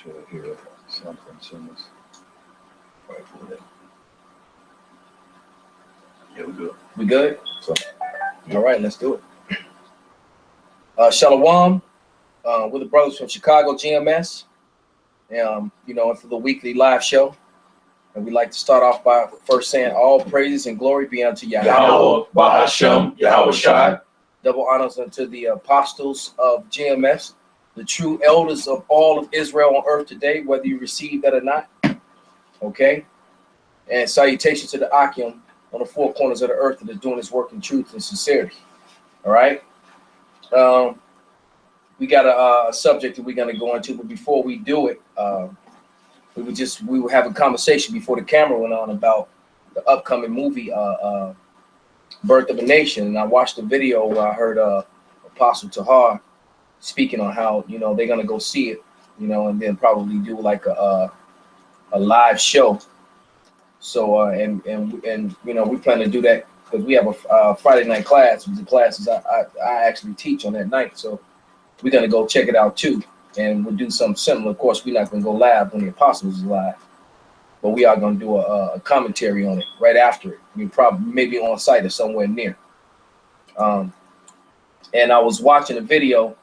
Should hear something soon as. Right for that. Yeah, we good. We good? So, all right, let's do it. Shalom, we're the brothers from Chicago, GMS, you know, for the weekly live show. And we'd like to start off by first saying all praises and glory be unto Yahweh, Bahashem, Yahweh Shai. Double honors unto the apostles of GMS, the true elders of all of Israel on earth today, whether you receive that or not. Okay? And salutation to the Akim on the four corners of the earth that is doing his work in truth and sincerity. All right? We got a subject that we're going to go into, but before we do it, we were having a conversation before the camera went on about the upcoming movie, Birth of a Nation. And I watched the video where I heard Apostle Tahar speaking on how, you know, they're going to go see it, you know, and then probably do like a live show. So, and you know, we plan to do that because we have a Friday night class. The classes I actually teach on that night. So we're going to go check it out too. And we'll do something similar. Of course, we're not going to go live when the Apostles is live, but we are going to do a commentary on it right after it. We probably maybe on site or somewhere near. And I was watching a video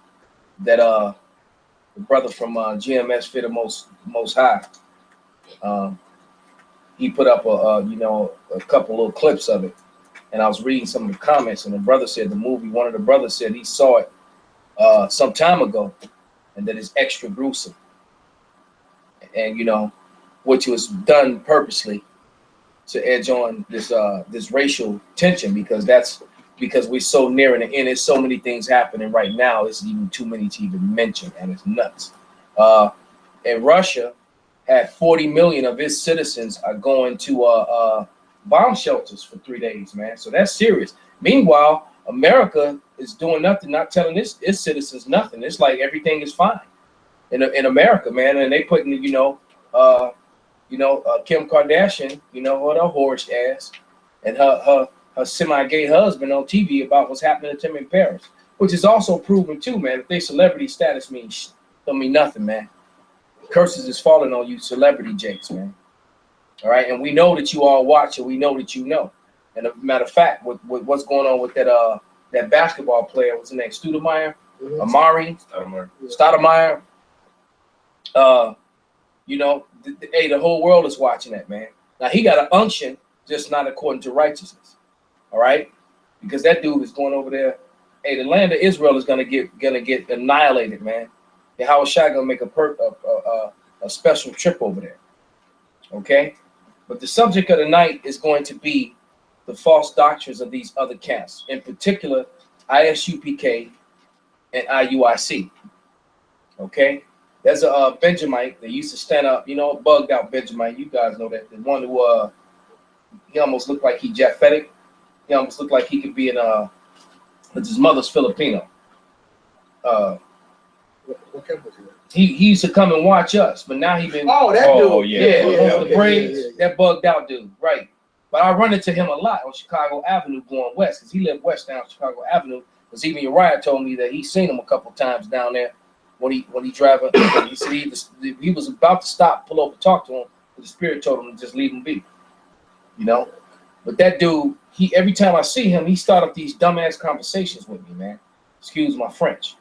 that the brother from GMS Fit the Most High. He put up you know, a couple little clips of it, and I was reading some of the comments. And the brother said the movie. One of the brothers said he saw it some time ago, and that is extra gruesome. And you know, which was done purposely to edge on this this racial tension, because we're so near in the end. There's so many things happening right now. It's even too many to even mention, and it's nuts. And Russia had 40 million of its citizens are going to bomb shelters for 3 days, man. So that's serious. Meanwhile, America is doing nothing, not telling its citizens nothing. It's like everything is fine in America, man. And they putting, you know, Kim Kardashian, you know, with her whorish ass, and her semi-gay husband on TV about what's happening to them in Paris, which is also proven too, man. If they celebrity status don't mean nothing, man. Curses is falling on you, celebrity jakes, man. All right, and we know that you all watch, and we know that you know. And a matter of fact, what's going on with that basketball player? What's his name? Stoudemire, Amari, Stoudemire. You know, the whole world is watching that, man. Now he got an unction, just not according to righteousness. All right, because that dude is going over there. Hey, the land of Israel is gonna get annihilated, man. And how is Shai gonna make a special trip over there? Okay, but the subject of the night is going to be the false doctrines of these other camps, in particular ISUPK and IUIC. Okay, there's a Benjamite that used to stand up, you know, bugged out Benjamite. You guys know that, the one who he almost looked like he Japhetic. He almost looked like he could be in his mother's Filipino. What camp was he He used to come and watch us, but now he been the braids, that bugged out dude, right? But I run into him a lot on Chicago Avenue going west, because he lived west down Chicago Avenue. Because even Uriah told me that he's seen him a couple times down there when he driving. He said he was about to stop, pull over, talk to him, but the Spirit told him to just leave him be. You know, but that dude, every time I see him, he start up these dumbass conversations with me, man. Excuse my French.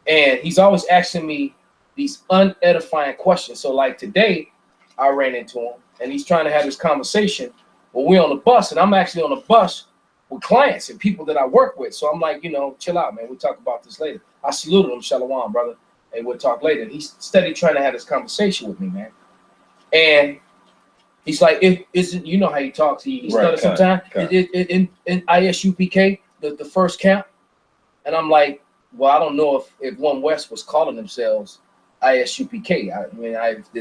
And he's always asking me these unedifying questions. So like today, I ran into him, and he's trying to have this conversation. Well, we're on the bus, and I'm actually on the bus with clients and people that I work with. So I'm like, you know, chill out, man. We'll talk about this later. I saluted him, Shalom, brother. Hey, we'll talk later. He's steady trying to have this conversation with me, man. And he's like, you know how he talks. He stutters sometimes. In ISUPK, the first camp. And I'm like, well, I don't know if One West was calling themselves ISUPK. I mean,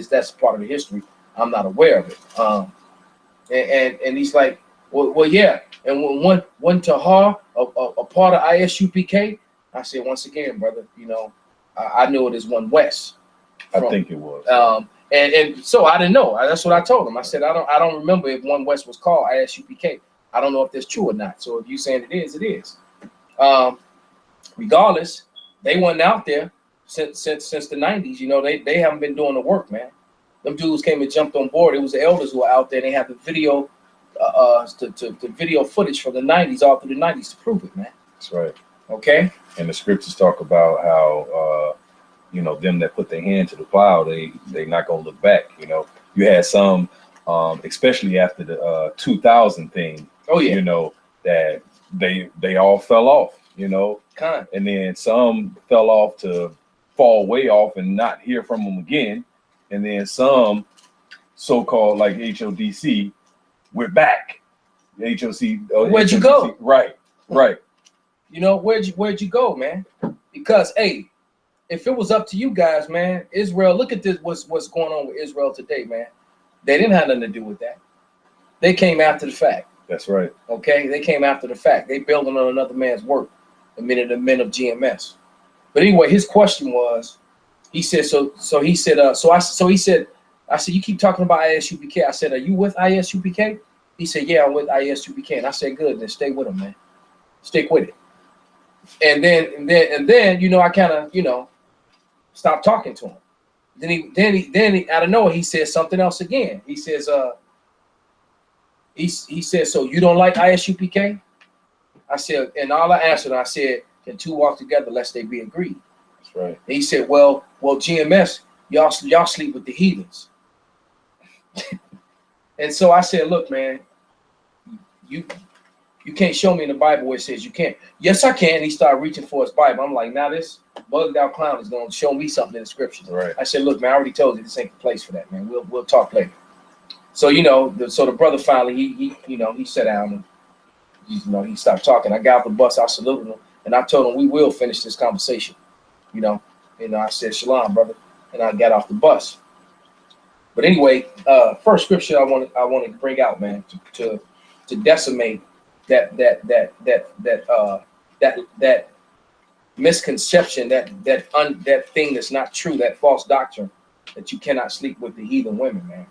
that's part of the history. I'm not aware of it. And he's like, well, yeah. And when one Tahar, a part of ISUPK, I said, once again, brother, you know, I knew it as One West. I think it was. And so I didn't know. That's what I told him. I said, I don't remember if One West was called ISUPK. I don't know if that's true or not. So if you saying it is, it is. Regardless, they went out there since the 90s. You know, they haven't been doing the work, man. Them dudes came and jumped on board. It was the elders who were out there. They have the video, the video footage from the 90s, all through the 90s to prove it, man. That's right. Okay. And the scriptures talk about how you know, them that put their hand to the plow, they not gonna look back. You know, you had some, especially after the 2000 thing. Oh yeah. You know, that they all fell off. You know, and then some fell off to fall way off and not hear from them again, and then some so-called like HODC went back. HOC. Where'd you go? Right. You know, where'd you go, man? Because hey, if it was up to you guys, man, Israel, look at this, what's going on with Israel today, man. They didn't have nothing to do with that. They came after the fact. That's right. Okay, they came after the fact. They building on another man's work. The men of GMS. But anyway, his question was, he said, I said, you keep talking about ISUPK. I said, are you with ISUPK? He said, yeah, I'm with ISUPK. And I said, good, then stay with him, man. Stick with it. And then, you know, I kind of, you know, stopped talking to him. Then he out of nowhere, he said something else again. He says, he said, so you don't like ISUPK? I said, and all I answered, I said, can two walk together lest they be agreed? That's right. And he said, well, GMS, y'all sleep with the heathens. And so I said, look, man, you can't show me in the Bible where it says you can't. Yes, I can. He started reaching for his Bible. I'm like, now this bugged out clown is going to show me something in the scriptures. Right. I said, look, man, I already told you this ain't the place for that, man. We'll talk later. So, you know, the brother finally, he sat down and, you know, he stopped talking. I got off the bus, I saluted him, and I told him we will finish this conversation. You know, I said, shalom, brother, and I got off the bus. But anyway, first scripture I wanted to bring out, man, to decimate that misconception, that thing that's not true, that false doctrine that you cannot sleep with the heathen women, man.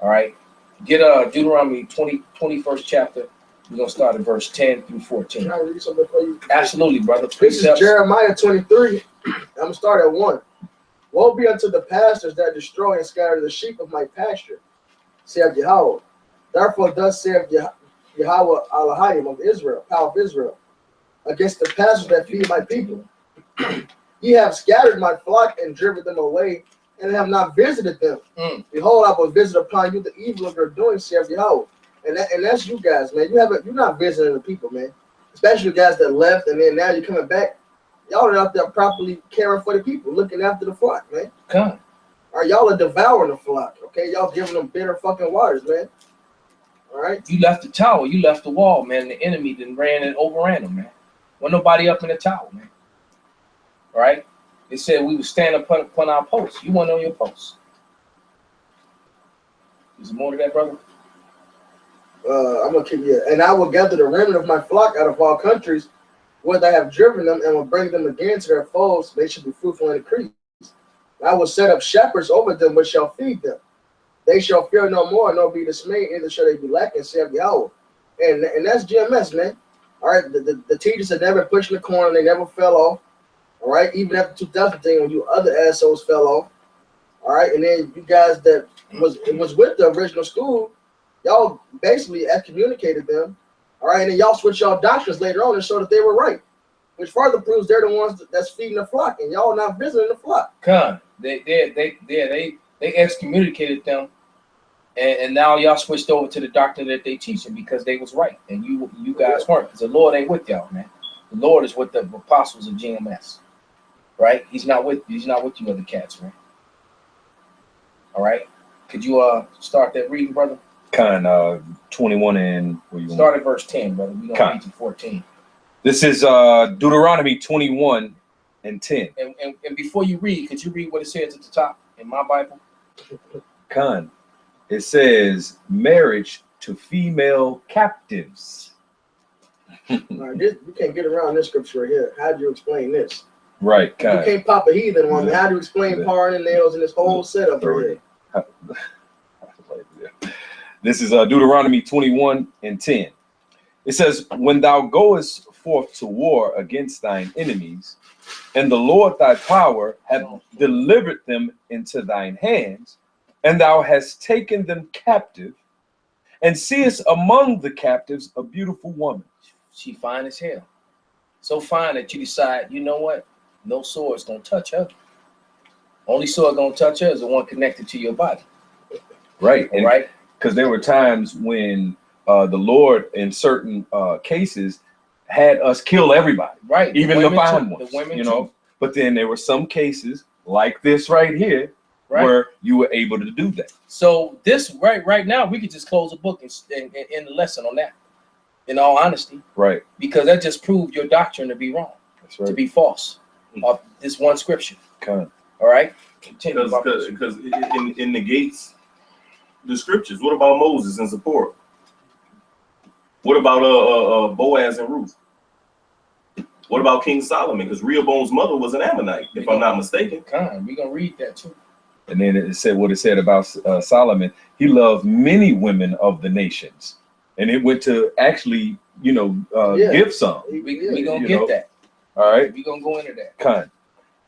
All right, get Deuteronomy 21st chapter. We're gonna start at verse 10 through 14. Can I read something for you? Absolutely, brother. This is Jeremiah 23. I'm gonna start at 1. Woe be unto the pastors that destroy and scatter the sheep of my pasture, saith Yahweh. Therefore, thus saith Yahweh Elohim of Israel, power of Israel, against the pastors that feed my people. Ye have scattered my flock and driven them away, and have not visited them. Behold, I will visit upon you the evil of your doing, saith Yahweh. And that's you guys, man. You're not visiting the people, man. Especially the guys that left, and then now you're coming back. Y'all are out there properly caring for the people, looking after the flock, man. Come. All right, y'all are devouring the flock, okay? Y'all giving them bitter fucking waters, man. All right? You left the tower. You left the wall, man. The enemy then ran and overran them, man. Wasn't nobody up in the tower, man. All right? They said we would stand upon our posts. You weren't on your post. Is there more to that, brother? I'm gonna keep you. And I will gather the remnant of my flock out of all countries, where I have driven them, and will bring them again to their folds. They shall be fruitful and increase. I will set up shepherds over them, which shall feed them. They shall fear no more, nor be dismayed, neither shall they be lacking, saith Yahweh. And that's GMS, man. All right, the teachers have never pushed in the corner, they never fell off. All right, even after 2000 thing, when you other assholes fell off. All right, and then you guys that was with the original school, y'all basically excommunicated them. All right, and then y'all switch y'all doctrines later on and show that they were right, which further proves they're the ones that's feeding the flock, and y'all not visiting the flock. Come, they excommunicated them, and now y'all switched over to the doctrine that they teaching because they was right, and you guys weren't, because the Lord ain't with y'all, man. The Lord is with the apostles of GMS, right? He's not with you other cats, man. All right, could you start that reading, brother? 21 and start at verse 10, brother. We don't read to 14. This is Deuteronomy 21 and 10. And before you read, could you read what it says at the top in my Bible? It says marriage to female captives. All right, you can't get around this scripture right here. How do you explain this? Right. You can't pop a heathen one. How do you explain paring and nails in this whole setup right here? This is Deuteronomy 21 and 10. It says, when thou goest forth to war against thine enemies, and the Lord thy power hath delivered them into thine hands, and thou hast taken them captive, and seest among the captives a beautiful woman. She fine as hell. So fine that you decide, you know what? No sword's gonna touch her. Only sword gonna touch her is the one connected to your body. Right. Right. Because there were times when the Lord, in certain cases, had us kill everybody. Right. Even the fine ones. The women you know. too. But then there were some cases like this right here, where you were able to do that. So this right now, we could just close a book and end the lesson on that. In all honesty, right? Because that just proved your doctrine to be wrong. That's right. To be false. Of this one scripture. Okay. All right. Because it negates the scriptures. What about Moses and Zipporah? What about Boaz and Ruth? What about King Solomon? Because Rehoboam's mother was an Ammonite, if I'm not mistaken. We're gonna read that too. And then it said what it said about Solomon. He loved many women of the nations, and it went to actually, give some. We gonna get that. All right. We gonna go into that. Kind.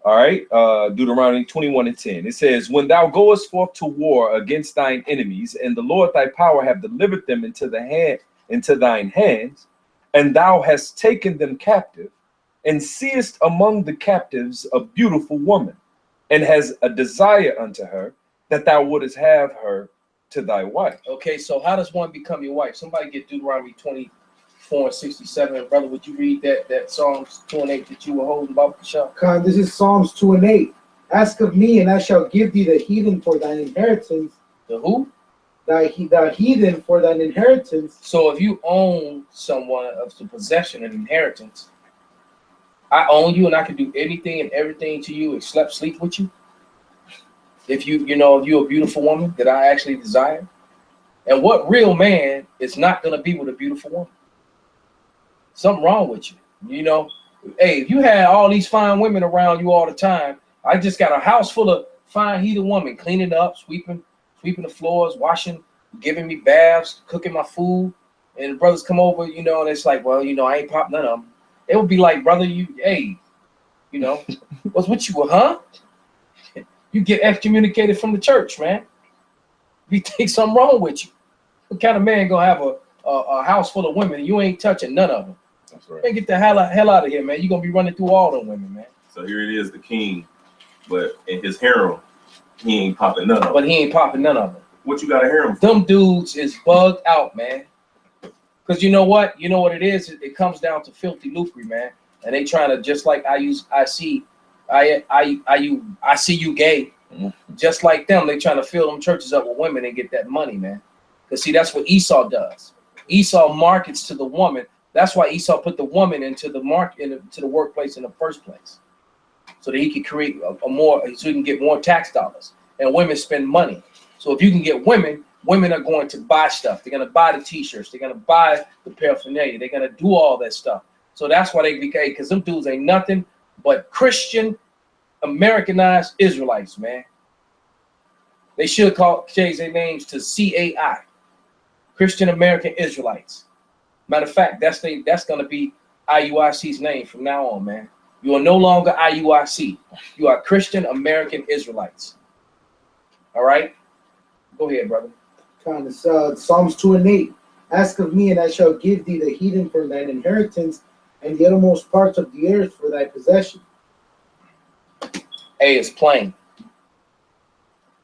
All right. Deuteronomy 21:10. It says, when thou goest forth to war against thine enemies, and the Lord thy power have delivered them into thine hands, and thou hast taken them captive, and seest among the captives a beautiful woman, and has a desire unto her, that thou wouldest have her to thy wife. Okay, so how does one become your wife? Somebody get Deuteronomy 24:67. Brother, would you read that Psalms 2:8 that you were holding about, Michelle? Khan, this is Psalms 2:8. Ask of me, and I shall give thee the heathen for thine inheritance. The who? The heathen for thine inheritance. So if you own someone of the possession and inheritance, I own you and I can do anything and everything to you except sleep with you. If you're a beautiful woman that I actually desire. And what real man is not gonna be with a beautiful woman? Something wrong with you. Hey, if you had all these fine women around you all the time, I just got a house full of fine heathen women, cleaning up, sweeping the floors, washing, giving me baths, cooking my food, and the brothers come over, and it's like, well, I ain't popped none of them. It would be like, brother, what's with you, huh? You get excommunicated from the church, man. You think something wrong with you. What kind of man gonna have a house full of women and you ain't touching none of them? That's right. Man, get the hell out of here, man. You're gonna be running through all them women, man. So here it is, the king, but in his harem, he ain't popping none of them. But he ain't popping none of them. What you got a harem for? Them dudes is bugged out, man. Because you know what? You know what it is? It comes down to filthy lucre, man. And they trying to, just like I see you gay. Just like them, they trying to fill them churches up with women and get that money, man. Because see, that's what Esau does. Esau markets to the woman. That's why Esau put the woman into the into the workplace in the first place, so that he could create so he can get more tax dollars. And women spend money. So if you can get women are going to buy stuff. They're going to buy the t-shirts. They're going to buy the paraphernalia. They're going to do all that stuff. So that's why they became, because them dudes ain't nothing but Christian Americanized Israelites, man. They should change their names to CAI, Christian American Israelites. Matter of fact, that's going to be IUIC's name from now on, man. You are no longer IUIC. You are Christian American Israelites. All right? Go ahead, brother. Psalms 2:8. Ask of me, and I shall give thee the heathen for thine inheritance, and the uttermost parts of the earth for thy possession. Hey, it's plain.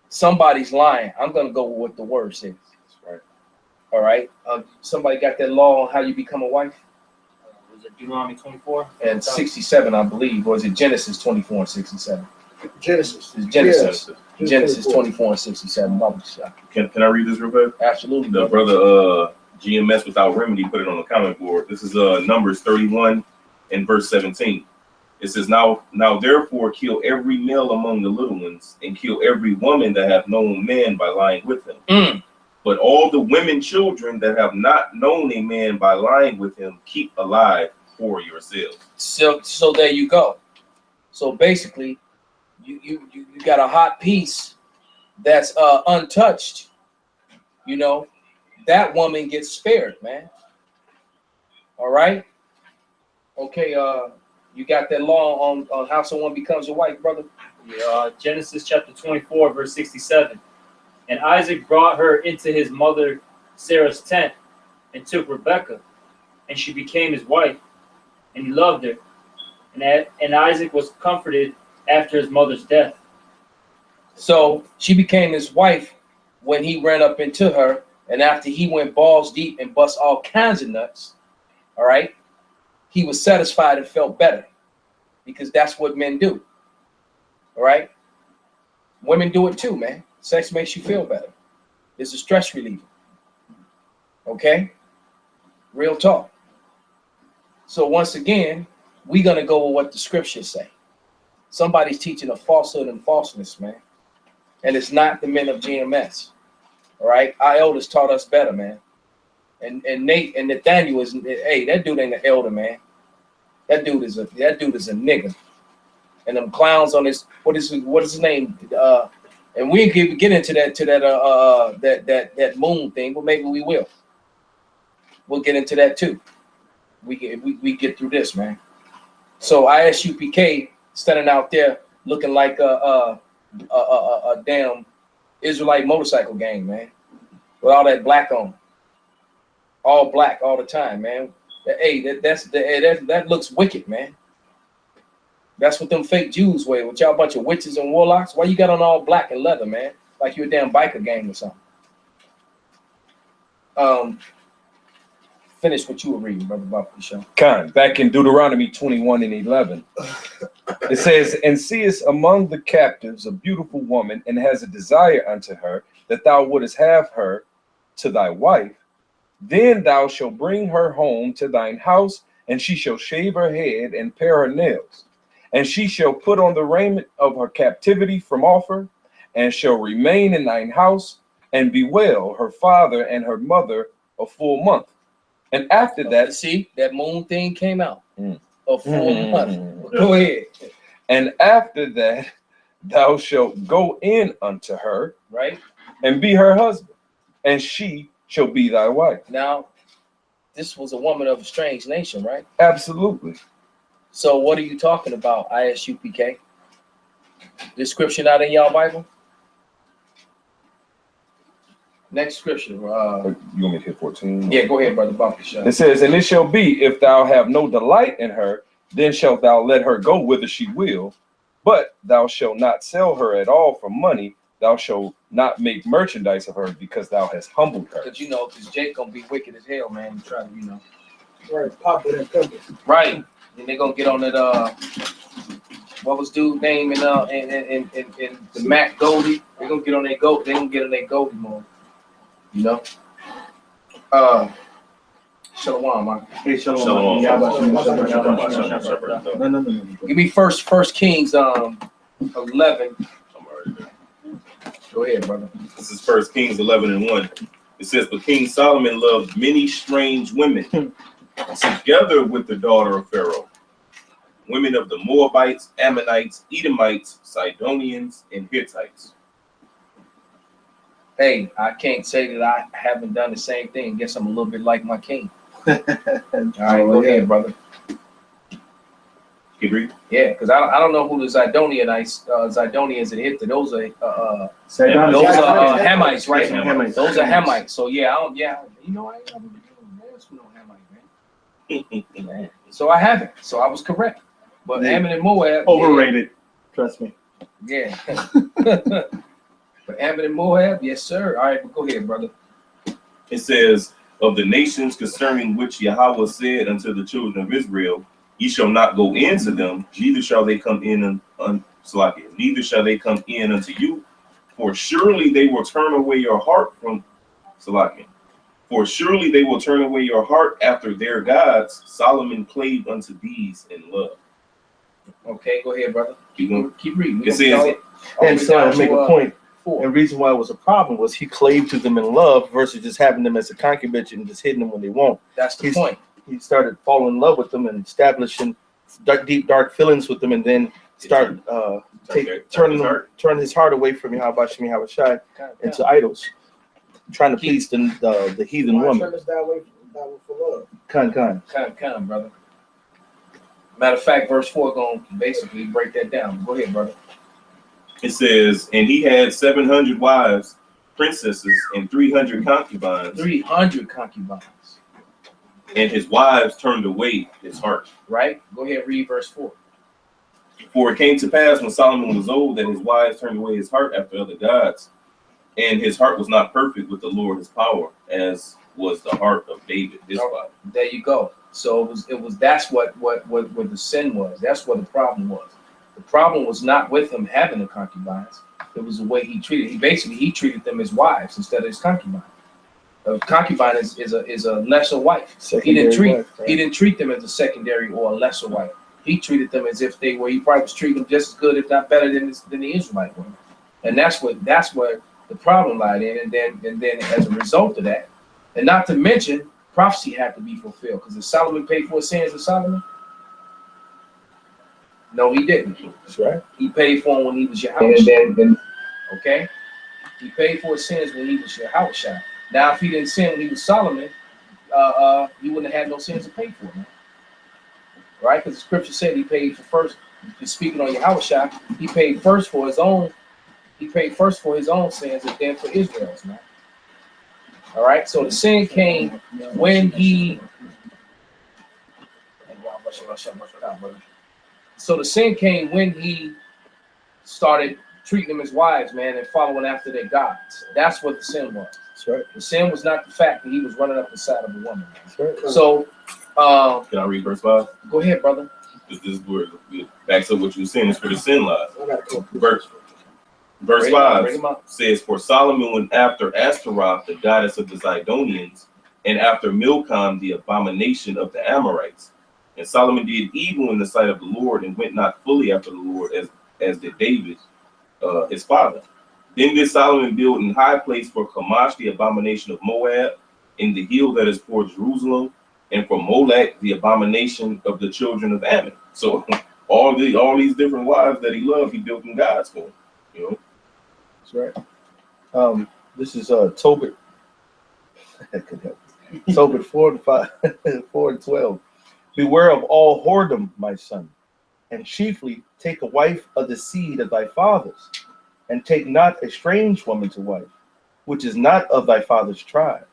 Somebody's lying. I'm going to go with what the word says. That's right. All right? Somebody got that law on how you become a wife? Was it Deuteronomy 24? And 67, I believe. Or is it Genesis 24 and 67? Genesis. It's Genesis. Yes. Genesis 24 and 67. Can I read this real quick? Absolutely. The brother GMS Without Remedy put it on the comment board. This is Numbers 31 and verse 17. It says, now therefore kill every male among the little ones, and kill every woman that have known man by lying with him. But all the women children that have not known a man by lying with him, keep alive for yourselves. So there you go. So basically, you got a hot piece that's untouched. That woman gets spared, man. All right. Okay, you got that law on how someone becomes a wife, brother? Yeah, Genesis chapter 24, verse 67. And Isaac brought her into his mother Sarah's tent and took Rebekah, and she became his wife, and he loved her. And Isaac was comforted after his mother's death. So she became his wife when he ran up into her, and after he went balls deep and bust all kinds of nuts, all right, he was satisfied and felt better, because that's what men do. All right, women do it too, man. Sex makes you feel better. It's a stress reliever. Okay, real talk. So once again, we're gonna go with what the scriptures say. Somebody's teaching a falsehood and falseness, man, and it's not the men of GMS. All right, our elders taught us better, man. And Nate and Nathaniel is, hey, that dude ain't an elder, man. That dude is a nigga. And them clowns on his, what is his name? And we ain't get into that moon thing, but maybe we will. We'll get into that too. We get through this, man. So ISUPK standing out there looking like a damn Israelite motorcycle gang, man, with all that black on, all black all the time, man. Hey, that looks wicked, man. That's what them fake Jews wear, with y'all bunch of witches and warlocks. Why you got on all black and leather, man? Like you're a damn biker gang or something. Finish what you were reading, Brother Bob, for sure. Back in Deuteronomy 21:11, it says, "And seest among the captives a beautiful woman, and has a desire unto her, that thou wouldest have her to thy wife. Then thou shalt bring her home to thine house, and she shall shave her head and pare her nails. And she shall put on the raiment of her captivity from off her, and shall remain in thine house, and bewail her father and her mother a full month. And after that," see, that moon thing came out. A full month. Go ahead. "And after that, thou shalt go in unto her, Right? and be her husband, and she shall be thy wife." Now, this was a woman of a strange nation, right? Absolutely. So what are you talking about, ISUPK? Description out in y'all Bible? Next scripture. You want me to hit 14? Yeah, go ahead, Brother Bumpy. It says, "And it shall be, if thou have no delight in her, then shalt thou let her go whither she will. But thou shalt not sell her at all for money. Thou shalt not make merchandise of her, because thou hast humbled her." Because because Jake gonna be wicked as hell, man. Try to, Right, pop it and pimp it. Right. And they're gonna get on that what was dude's name in the Mac Goldie. They're gonna get on their goat, they're gonna get on their Goldie mode. Shalom, man. Hey, Shalom. No. Give me first Kings 11. Go ahead, brother. This is 1 Kings 11:1. It says, "But King Solomon loved many strange women, together with the daughter of Pharaoh, women of the Moabites, Ammonites, Edomites, Sidonians, and Hittites." Hey, I can't say that I haven't done the same thing. Guess I'm a little bit like my king. All right, go ahead, brother. Keep reading. Yeah, because I don't know who the Zidonians and Hittites. Those are Hamites, right? Hamites. Those are Hamites. So I ain't never asked for no Hamite, man. So I haven't. So I was correct. But Ammon and Moab, Overrated. Trust me. yeah. But Ammon and Moab, yes, sir. All right, but go ahead, brother. It says, "Of the nations concerning which Yahweh said unto the children of Israel, ye shall not go into them, neither shall they come in neither shall they come in unto you, for surely they will turn away your heart from Salakia. For surely they will turn away your heart after their gods. Solomon clave unto these in love." Okay, go ahead, brother. Keep reading. It says, And so I make a point. 4. And reason why it was a problem was he clave to them in love versus just having them as a concubine and just hitting them when they won't. That's the point. He started falling in love with them and establishing dark feelings with them, and then start turn his heart away from Yahweh Shai into idols, trying to please the heathen woman. Turn this that way for love. Con. Come, brother. Matter of fact, verse 4 going to basically break that down. Go ahead, brother. It says, and he had 700 wives, princesses, and 300 concubines. 300 concubines. And his wives turned away his heart. Right? Go ahead, read verse 4. For it came to pass when Solomon was old that his wives turned away his heart after other gods, and his heart was not perfect with the Lord his power, as was the heart of David his father. There you go. So it was that's what the sin was. That's what the problem was. The problem was not with him having the concubines. It was the way he treated. He treated them as wives instead of his concubines. A concubine is a lesser wife. He didn't treat them as a secondary or a lesser wife. He treated them as if they were. He probably was treating them just as good, if not better, than the Israelite women. And that's where the problem lied in. And then as a result of that, and not to mention, prophecy had to be fulfilled, because did Solomon pay for his sins of Solomon? No, he didn't. That's right. He paid for them when he was Yahweh. Okay? He paid for his sins when he was Yahweh. Now, if he didn't sin when he was Solomon, he wouldn't have had no sins to pay for, man. Right? Because the scripture said he paid for first. Speaking on Yahweh, he paid first for his own. He paid first for his own sins and then for Israel's, man. All right. So the sin came when he. So the sin came when he started treating them as wives, man, and following after their gods. That's what the sin was. That's right. The sin was not the fact that he was running up the side of a woman. That's right. So, can I read verse 5? Go ahead, brother. This is where it backs up what you were saying. It's for the sin lies. Verse Bring 5 him up. says, for Solomon went after Ashtaroth, the goddess of the Zidonians, and after Milcom, the abomination of the Amorites. And Solomon did evil in the sight of the Lord, and went not fully after the Lord, as did David, his father. Then did Solomon build in high place for Chemosh, the abomination of Moab, in the hill that is toward Jerusalem, and for Molech, the abomination of the children of Ammon. So all these different wives that he loved, he built in gods for him. You know, that's right. This is Tobit. Tobit 4:5-4:12. Beware of all whoredom, my son, and chiefly take a wife of the seed of thy fathers, and take not a strange woman to wife, which is not of thy father's tribe.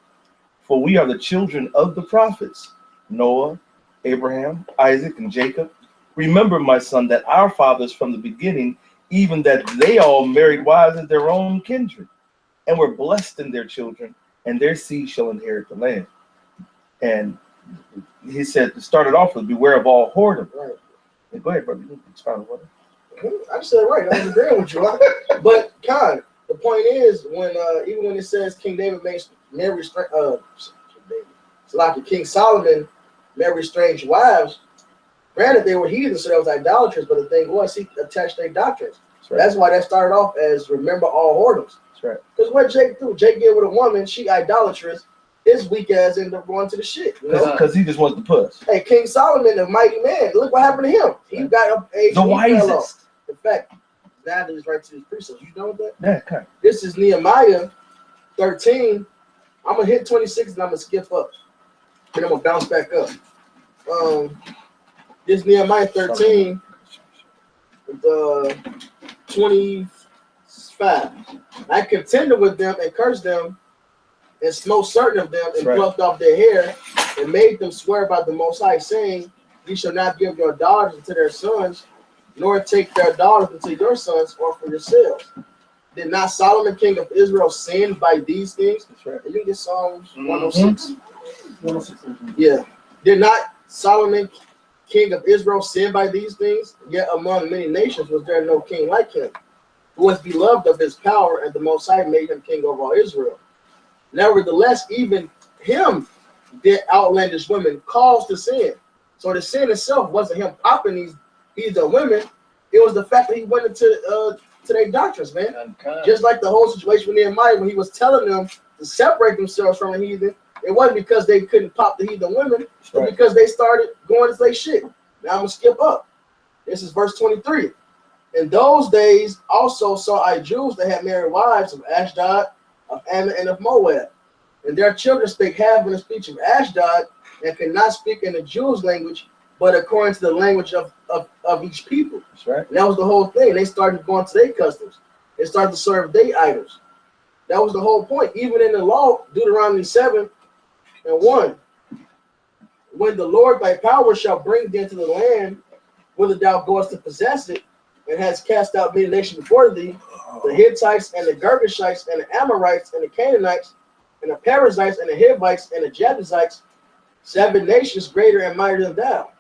For we are the children of the prophets, Noah, Abraham, Isaac, and Jacob. Remember, my son, that our fathers from the beginning, even that they all married wives of their own kindred, and were blessed in their children, and their seed shall inherit the land. And he said, to start it off with, beware of all whoredom. Right. And go ahead, brother. You can expound on it. I said it right. I'm agreeing with you. But God, the point is, when even when it says King David married King Solomon married strange wives, granted they were heathens, so that was idolatrous. But the thing was, he attached their doctrines. Right. That's why that started off as remember all whoredoms. That's right. Because what Jake do? Jake get with a woman, she idolatrous. His weak ass ended up going to the shit. Because he just wants the puss. Hey, King Solomon, the mighty man. Look what happened to him. He got the wisest. In fact, now that is right to his precepts. You know that? Yeah, okay. This is Nehemiah 13. I'm gonna hit 26 and I'm gonna skip up. And I'm gonna bounce back up. This Nehemiah 13, 25. I contended with them and cursed them, and smote certain of them, and plucked off their hair, and made them swear by the Most High, saying, "You shall not give your daughters unto their sons, nor take their daughters unto your sons, or for yourselves." Did not Solomon, king of Israel, sin by these things? That's right. And you get Psalms 106. 106. Yeah. Did not Solomon, king of Israel, sin by these things? Yet among many nations was there no king like him, who was beloved of his power, and the Most High made him king over all Israel. Nevertheless, even him did outlandish women cause to sin. So the sin itself wasn't him popping these women. It was the fact that he went into to their doctrines, man. Just like the whole situation with Nehemiah, when he was telling them to separate themselves from the heathen, it wasn't because they couldn't pop the heathen women, but because they started going to say shit. Now I'm gonna skip up. This is verse 23. In those days also saw I Jews that had married wives of Ashdod, of Ammon, and of Moab. And their children spake half in the speech of Ashdod, and could not speak in the Jews' language, but according to the language of each people. That's right. And that was the whole thing. They started going to their customs. They started to serve their idols. That was the whole point. Even in the law, Deuteronomy 7:1, when the Lord thy power shall bring thee into the land, whither thou goest to possess it, and has cast out many nations before thee, the Hittites and the Girgashites and the Amorites and the Canaanites and the Perizzites and the Hivites and the Jebusites, 7 nations greater and mightier than thou.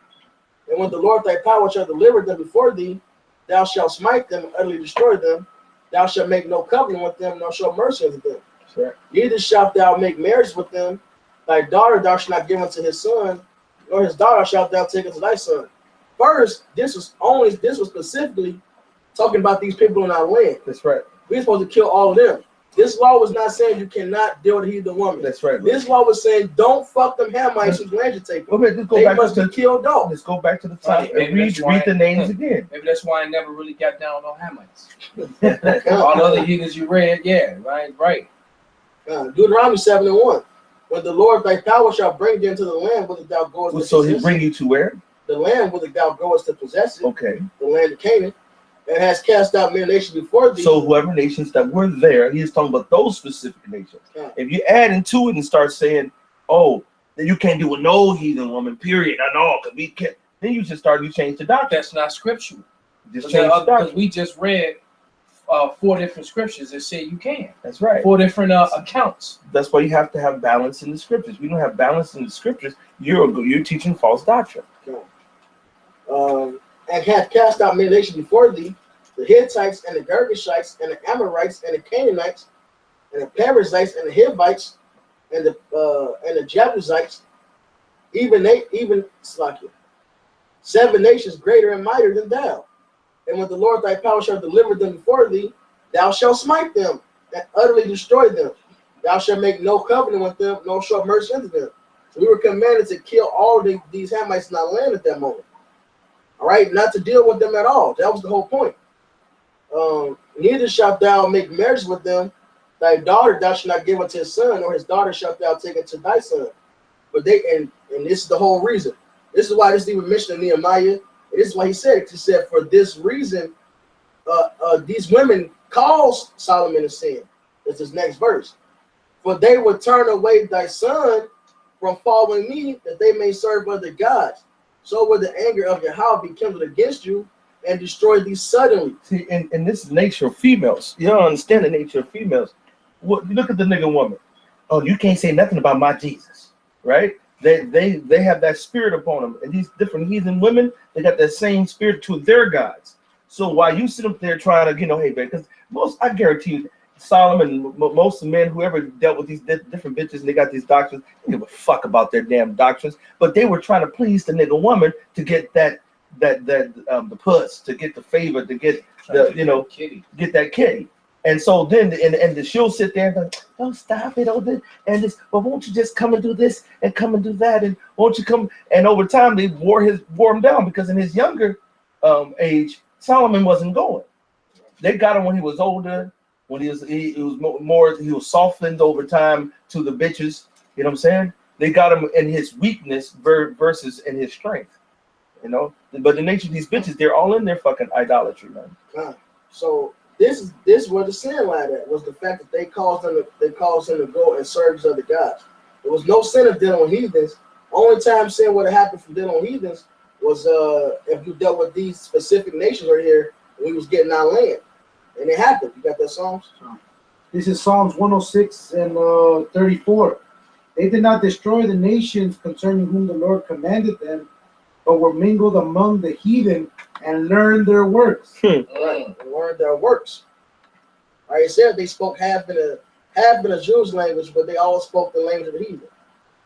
And when the Lord thy power shall deliver them before thee, thou shalt smite them and utterly destroy them. Thou shalt make no covenant with them, nor show mercy unto them. Right. Neither shalt thou make marriage with them. Thy daughter thou shalt not give unto his son, nor his daughter shalt thou take unto thy son. First, this was specifically talking about these people in our land. That's right. We're supposed to kill all of them. This law was not saying you cannot deal with a heathen woman. That's right. This law was saying don't fuck them Hamites whose land you take. Okay, let's go They back must to be killed off. let's go back to the top Right, and read the names again. Maybe that's why I never really got down on Hamites. All the other heathens you read, yeah, right. Deuteronomy 7:1. When the Lord thy power shall bring thee into the land whither thou goest to So he possess bring you to where? the land whither thou goest to possess it, Okay. the land of Canaan, and has cast out many nations before thee. So whoever nations that were there, he is talking about those specific nations. Yeah. If you add into it and start saying, oh, then you can't do with no heathen woman, period, at all, because we can't, then you change the doctrine. That's not scriptural. Just change the Because doctrine. we just read 4 different scriptures that say you can. That's right. 4 different accounts. That's why you have to have balance in the scriptures. We don't have balance in the scriptures. You're teaching false doctrine. And hath cast out many nations before thee, the Hittites and the Girgashites and the Amorites and the Canaanites and the Perizzites and the Hivites and the Jebusites, even Slakia, 7 nations greater and mightier than thou. And when the Lord thy power shall deliver them before thee, thou shalt smite them and utterly destroy them. Thou shalt make no covenant with them, nor show mercy unto them. So we were commanded to kill all these Hamites in our land at that moment. All right, not to deal with them at all. That was the whole point. Neither shalt thou make marriage with them. Thy daughter thou shalt not give unto his son, or his daughter shalt thou take unto thy son. But and this is the whole reason. This is why this is even mentioned in Nehemiah. And this is why he said, for this reason, these women caused Solomon to sin. That's his next verse. For they would turn away thy son from following me, that they may serve other gods. So will the anger of Yahweh be kindled against you and destroy thee suddenly. See, and this is nature of females. You don't understand the nature of females. Look at the nigga woman. Oh, you can't say nothing about my Jesus, right? They have that spirit upon them, and these different heathen women, they got that same spirit to their gods. So while you sit up there trying to, hey, man, because I guarantee you, Solomon, most of the men, whoever dealt with these different bitches, and they got these doctrines, they give a fuck about their damn doctrines, but they were trying to please the nigga woman to get the puss, to get the favor, to get the kitty. Get that kitty. And so then and she'll sit there and go, oh, stop it, and this, but won't you just come and do this and come and do that, and won't you come? And over time they wore him down, because in his younger age, Solomon wasn't going. They got him when he was older, when he was softened over time to the bitches. You know what I'm saying? They got him in his weakness versus in his strength. But the nature of these bitches, they're all in their fucking idolatry, man. So this where the sin lied at, was the fact that they caused them to go and serve other gods. There was no sin of dealing with heathens. Only time sin would have happened from dealing with heathens was if you dealt with these specific nations right here and we was getting our land. And it happened. You got that Psalms? This is Psalms 106 and 34. They did not destroy the nations concerning whom the Lord commanded them, but were mingled among the heathen and learned their works. Right, and learned their works. Like I said, they spoke half in a Jewish language, but they all spoke the language of the heathen.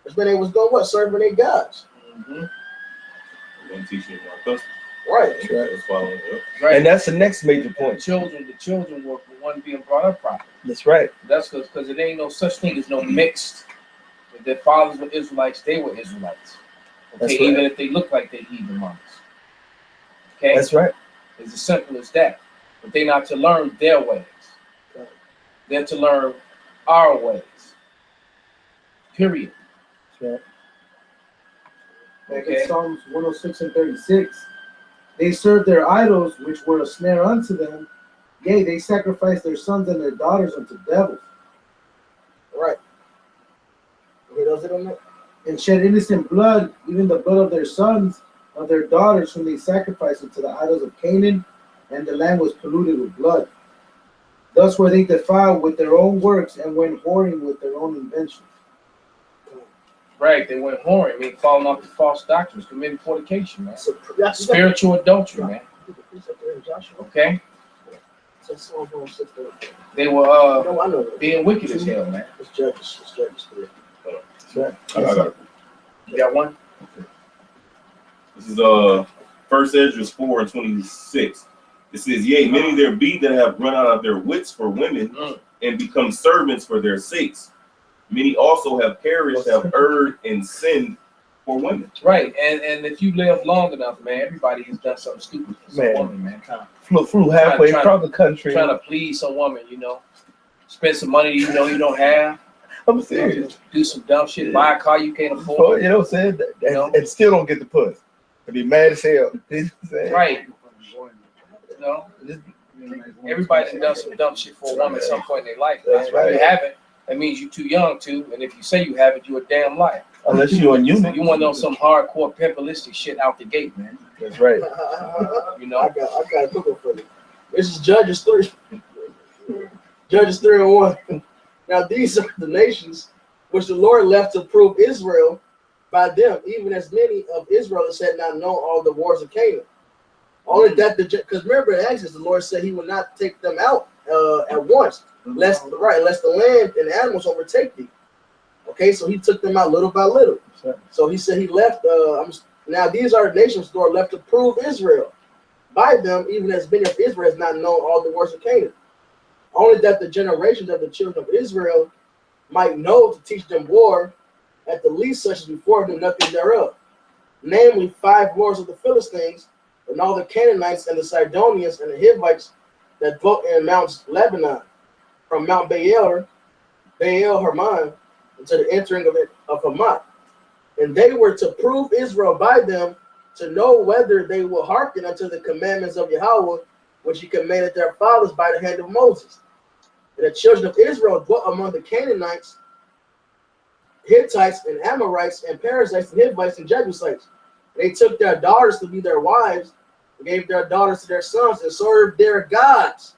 That's when they was going serving their gods. We're gonna teach you about custom. Right. Right. And that's the next major point. The children were the one being brought up properly. That's right. That's because it ain't no such thing as no mixed. If their fathers were Israelites, they were Israelites. Okay, That's right. even if they look like they heathen mamas. Okay, That's right. It's as simple as that. But they're not to learn their ways. They're to learn our ways. Period. That's right. Okay. Psalms 106 and 36. They served their idols, which were a snare unto them. Yea, they sacrificed their sons and their daughters unto devils. Right. He does it on that. And shed innocent blood, even the blood of their sons, of their daughters, whom they sacrificed unto the idols of Canaan, and the land was polluted with blood. Thus were they defiled with their own works, and went whoring with their own inventions. Right, they went whoring, I mean, falling off the false doctrines, committing fornication, man. Spiritual adultery, man. Okay? They were being wicked as hell, man. It's Judges. It's Judges 3. I got it. You got one? This is 1 Esdras 4 and 26. It says, yea, many there be that have run out of their wits for women and become servants for their sakes. Many also have perished, have erred and sinned for women. Right, and if you live long enough, man, everybody has done something stupid for some woman, man. Flew halfway across the country. Trying to please some woman, you know. Spend some money you know you don't have. I'm serious. Do some dumb shit. Buy a car you can't afford. You know what I'm saying? And still don't get the puss. And be mad as hell. Right. You know, everybody done done some dumb shit for a woman at some point in their life. That's right. If you haven't, that means you're too young to. And if you say you haven't, you're a damn liar. Unless you're on unit. You want to know some hardcore pimpalistic shit out the gate, man. That's right. You know, I got a quick one for you. This is Judges 3. Judges 3 and 1. Now these are the nations which the Lord left to prove Israel by them, even as many of Israel as had not known all the wars of Canaan. Only that because remember in Exodus the Lord said He would not take them out at once, lest the land and the animals overtake thee. Okay, so He took them out little by little. So He said He left. Now these are the nations the Lord left to prove Israel by them, even as many of Israel has not known all the wars of Canaan. Only that the generations of the children of Israel might know to teach them war, at the least such as before them nothing thereof. Namely, 5 lords of the Philistines, and all the Canaanites and the Sidonians and the Hivites that dwelt in Mount Lebanon, from Mount Baal Hermon, unto the entering of Hamath. And they were to prove Israel by them, to know whether they will hearken unto the commandments of Yahweh, which He commanded their fathers by the hand of Moses. And the children of Israel dwelt among the Canaanites, Hittites, and Amorites, and Perizzites, and Hivites, and Jebusites. They took their daughters to be their wives, and gave their daughters to their sons, and served their gods.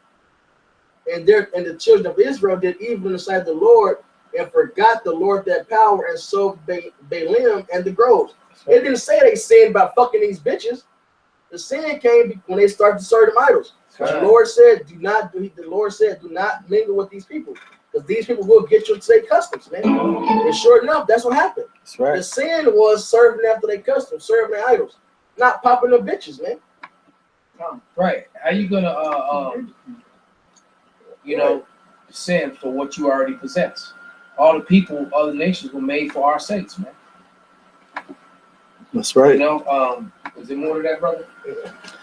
And the children of Israel did evil in the sight of the Lord, and forgot the Lord their power, and served Baalim and the groves. It didn't say they sinned by fucking these bitches. The sin came when they started to serve them idols. The Lord said, do not mingle with these people, because these people will get you to their customs, man. And sure enough, that's what happened. That's right. The sin was serving after their customs, serving their idols, not popping them bitches, man. right? How you gonna sin for what you already possess? All the people, other nations were made for our sakes, man. That's right. You know, is there more to that, brother?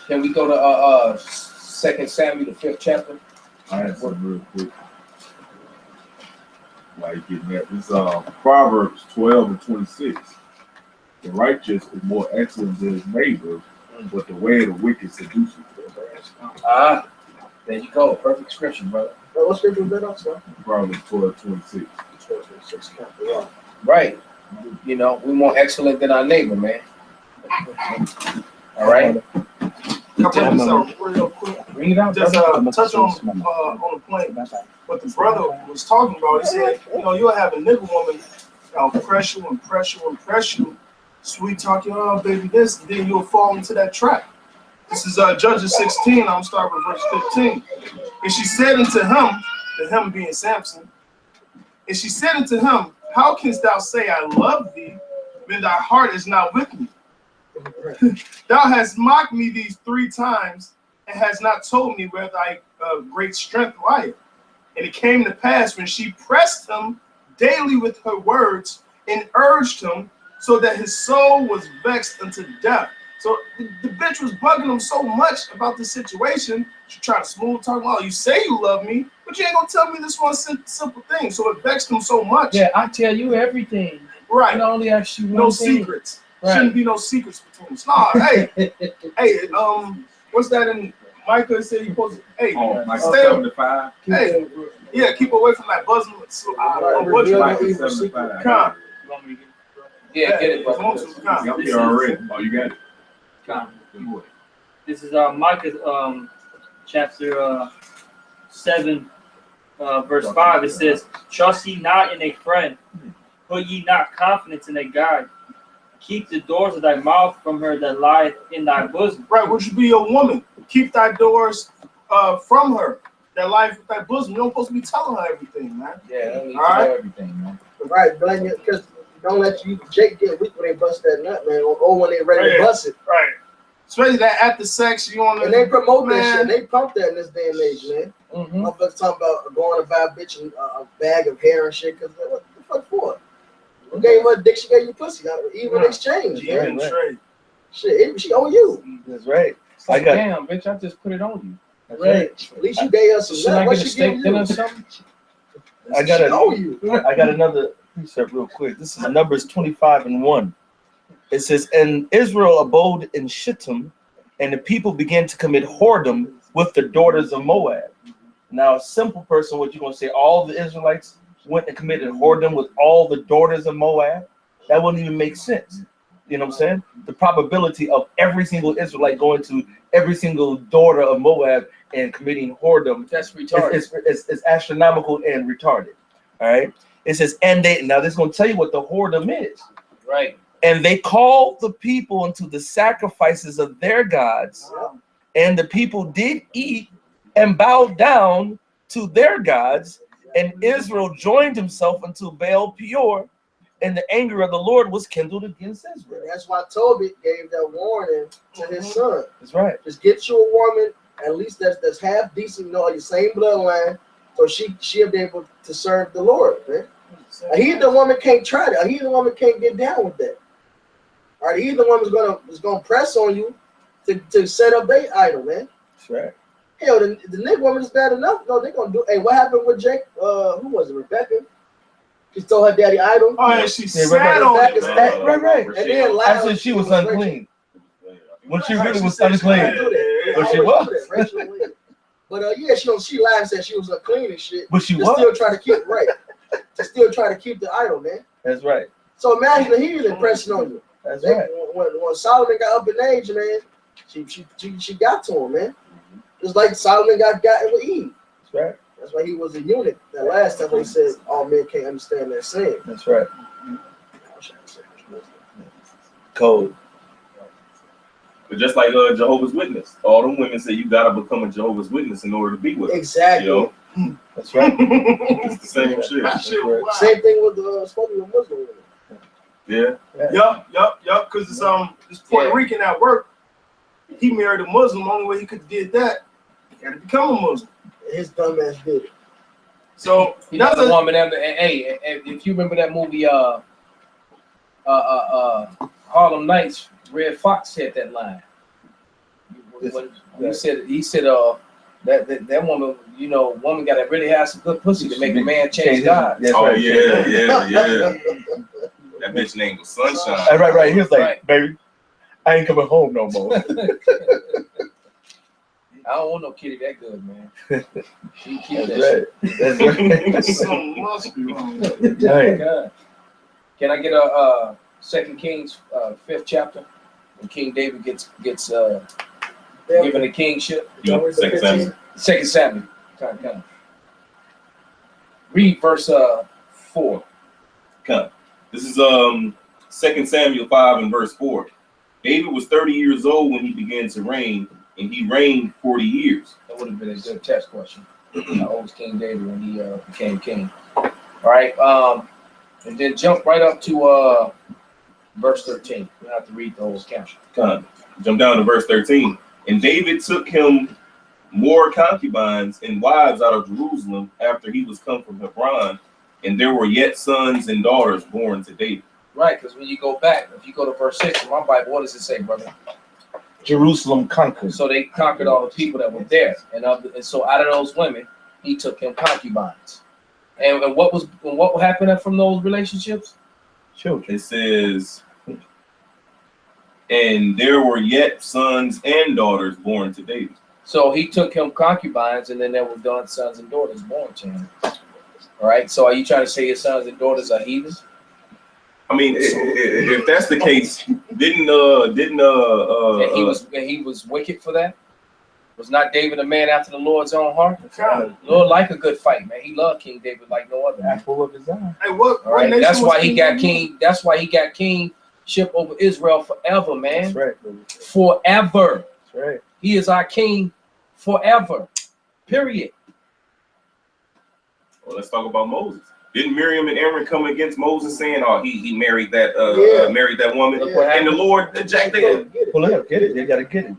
Can we go to 2 Samuel, the 5th chapter? I had something real quick. While you getting that, this Proverbs 12 and 26. The righteous is more excellent than his neighbor, but the way of the wicked seduces. There you go. Perfect scripture, brother. What scripture was that also? Proverbs 12, 26. 12, 26. Right. You know, we're more excellent than our neighbor, man. All right. Real quick. Bring it out. Just touch on the point what the brother was talking about. He said, you'll have a nigga woman press you, sweet talk you, oh baby this, and then you'll fall into that trap. This is Judges 16. I'm starting with verse 15. And she said unto him being Samson, and she said unto him, how canst thou say I love thee when thy heart is not with me? Thou hast mocked me these 3 times, and hast not told me where thy great strength lieth. And it came to pass when she pressed him daily with her words, and urged him, so that his soul was vexed unto death. So the bitch was bugging him so much about the situation. She tried to smooth talk. Oh, you say you love me, but you ain't gonna tell me this one simple thing. So it vexed him so much. Yeah, I tell you everything. Right. I only ask you one no thing. secrets. Shouldn't be no secrets between us. Nah, hey, what's that in Micah said you supposed to, hey, Michael stay up. 75. Hey, yeah, keep away from that buzzing. So, Michael 75. Con. Yeah, get it, brother. I'm here already. Oh, you got it. This is Micah chapter 7, verse 5. It says, "Trust ye not in a friend, put ye not confidence in a guide. Keep the doors of thy mouth from her that lieth in thy bosom." Right, would you be your woman? Keep thy doors from her that lieth with thy bosom. You don't supposed to be telling her everything, man. Yeah, all right. everything, man. Right, blame it because don't let you Jake get weak when they bust that nut, man, or when they ready to bust it. Right. Especially that after sex, you want to. And they promote that shit. They pump that in this day and age, man. Mm-hmm. Motherfuckers talking about going to buy a bitch a bag of hair and shit. Cause what the fuck for? You gave her a dick, she gave you pussy. Even exchange, man. Right. Shit, she owe you. That's right. I got damn, bitch. I just put it on you. That's right. At least you gave us some. Should I get a steak dinner or something? I got another precept real quick. This is Numbers 25:1. It says, "And Israel abode in Shittim, and the people began to commit whoredom with the daughters of Moab." Now, a simple person, what you gonna say? All the Israelites went and committed whoredom with all the daughters of Moab? That wouldn't even make sense. You know what I'm saying? The probability of every single Israelite going to every single daughter of Moab and committing whoredom, that's retarded. It's astronomical and retarded. All right. It says, and they, now this is going to tell you what the whoredom is. Right. And they called the people unto the sacrifices of their gods, and the people did eat and bow down to their gods, and Israel joined himself unto Baal Peor, and the anger of the Lord was kindled against Israel. That's why Tobit gave that warning to his son. That's right. Just get you a woman, at least that's half decent, you know, your same bloodline, so she'll be able to serve the Lord, man. A heathen woman can't try that. A heathen woman can't get down with that. All right, the heathen woman is gonna press on you to set up their idol, man. That's right. Hell, the nigga woman is bad enough. No, they're gonna do. Hey, what happened with Jake? Who was it? Rebecca. She stole her daddy idol. Oh, and she sat on it. Right. And then I said she was unclean. When she really was unclean. But she was. But yeah, she lied and said she was unclean and shit. But she was. Still try to keep right. To still try to keep the idol, man. That's right. So imagine the heathen pressing on you. That's right. When Solomon got up in age, man, she got to him, man. Just like Solomon got with Eve. That's right. That's why he was a eunuch. That last time he said all men can't understand their sin. That's right. Code. But just like Jehovah's Witness, all them women say you gotta become a Jehovah's Witness in order to be with them. Exactly. You know? That's right. It's the same shit. Right. Same thing with the spoken with Muslim women. Yeah. Yup. Because this Puerto Rican at work, he married a Muslim. Only way he could did that, he had to become a Muslim. His dumb ass did it. So that's a woman. Hey, if you remember that movie, Harlem Nights, Red Fox said that line. He said that woman, you know, woman got to really have some good pussy to make a man change God. Oh yeah. That bitch name was Sunshine. Right. He was like, baby, I ain't coming home no more. I don't want no kitty that good, man. She keep That's that right. shit. Something must be wrong. God. Can I get a 2 Kings 5th chapter when King David gets given the kingship? 2 Samuel. 2 Samuel. Come. Read verse 4. Come. This is 2 Samuel 5 and verse 4. David was 30 years old when he began to reign, and he reigned 40 years. That would have been a good test question. How old was King David when he became king? All right. And then jump right up to verse 13. We have to read the whole caption. Come. Jump down to verse 13. And David took him more concubines and wives out of Jerusalem after he was come from Hebron, and there were yet sons and daughters born to David. Right, because when you go back, if you go to verse 6 in my Bible, what does it say, brother? Jerusalem conquered. So they conquered all the people that were there, and so out of those women, he took him concubines. And what happened from those relationships? Children. It says, And there were yet sons and daughters born to David. So he took him concubines, and then there were done sons and daughters born to him. All right. So are you trying to say his sons and daughters are heathens? I mean, if that's the case, didn't he was wicked for that? Was not David a man after the Lord's own heart? God. Lord like a good fight, man. He loved King David like no other. Apple of his eye. Hey, what? All right. nation That's was why he King got David? king. That's why he got kingship over Israel forever, man. That's right, baby. Forever. That's right. He is our king forever. Period. Well, let's talk about Moses. Didn't Miriam and Aaron come against Moses saying, "Oh, he married that married that woman," Look what and the happened. Lord jacked it. Well, look, get it. They gotta get it.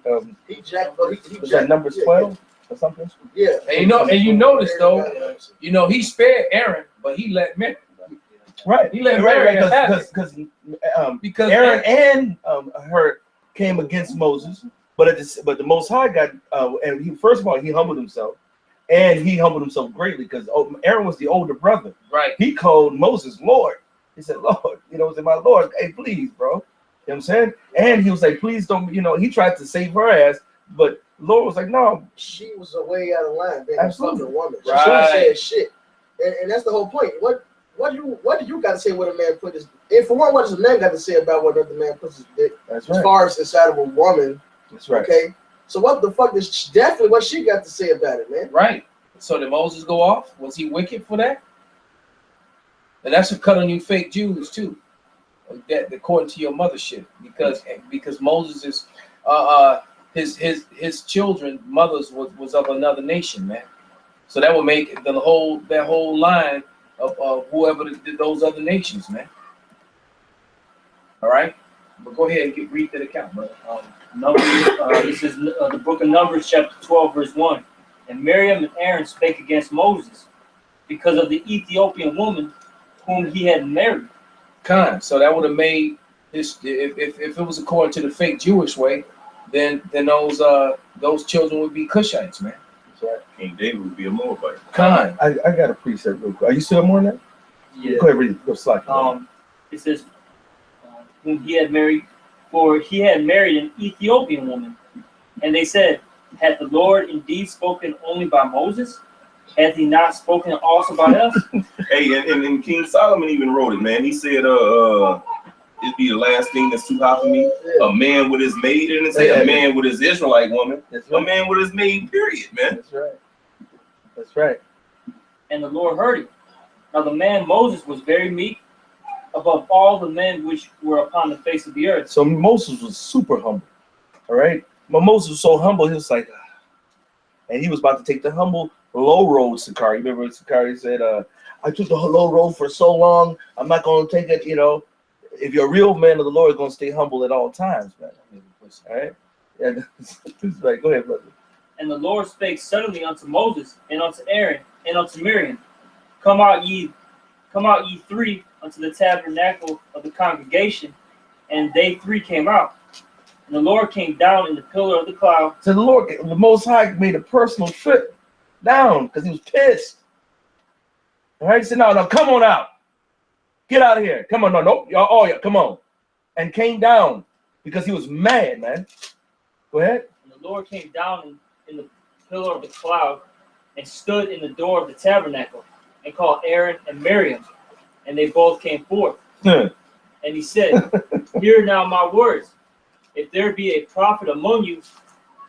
He jacked. He Was that Numbers 12 or something? Yeah. And you notice though, he spared Aaron, but he let Mary. Right. He let Mary have it. Because Aaron and her came against Moses, but the Most High got and he first of all he humbled himself, and he humbled himself greatly because Aaron was the older brother. Right. He called Moses Lord. He said, Lord, said, my Lord, hey, please, bro. You know what I'm saying? And he was like, please don't, he tried to save her ass, but Lord was like, no. She was way out of line, being Absolutely. a fucking woman. She Right. said shit. And that's the whole point. What do you got to say what a man put his, and for one, what does a man got to say about what another man puts his dick? That's As right. far as inside of a woman. That's right. Okay. So what the fuck is definitely what she got to say about it, man? Right. So did Moses go off? Was he wicked for that? And that's a cut on you fake Jews too. That according to your mothership, because Moses is his children mothers was of another nation, man. So that would make that whole line of whoever did those other nations, man. All right, but go ahead and read that account, brother. This is the book of Numbers, chapter 12, verse 1. And Miriam and Aaron spake against Moses because of the Ethiopian woman whom he had married. So that would have made his if it was according to the fake Jewish way, then those children would be Cushites, man. That's right. King David would be a Moabite. I got a precept real quick. Are you still more on that? Yeah. Go ahead, read it. Go slack. It says whom he had married, for he had married an Ethiopian woman. And they said, had the Lord indeed spoken only by Moses? Hath he not spoken also by us? Hey, and King Solomon even wrote it, man. He said, it'd be the last thing that's too hot for me. A man with his maid, and it say a man with his Israelite woman. That's right. A man with his maid, period, man. That's right. That's right. And the Lord heard it. Now the man Moses was very meek above all the men which were upon the face of the earth. So Moses was super humble. All right. But Moses was so humble, he was like, and he was about to take the humble low road, Sakari. Remember Sakari said, I took the low road for so long, I'm not going to take it, If you're a real man of the Lord, you're going to stay humble at all times, man. All right? Yeah, it's like, go ahead, brother. And the Lord spake suddenly unto Moses, and unto Aaron, and unto Miriam, Come out ye three unto the tabernacle of the congregation. And they three came out. And the Lord came down in the pillar of the cloud. So the Most High made a personal trip down because he was pissed. All right, he said, no, come on out. Get out of here. Come on, no, yeah, come on. And came down because he was mad, man. Go ahead. And the Lord came down in the pillar of the cloud and stood in the door of the tabernacle and called Aaron and Miriam. And they both came forth. And he said, Hear now my words. If there be a prophet among you,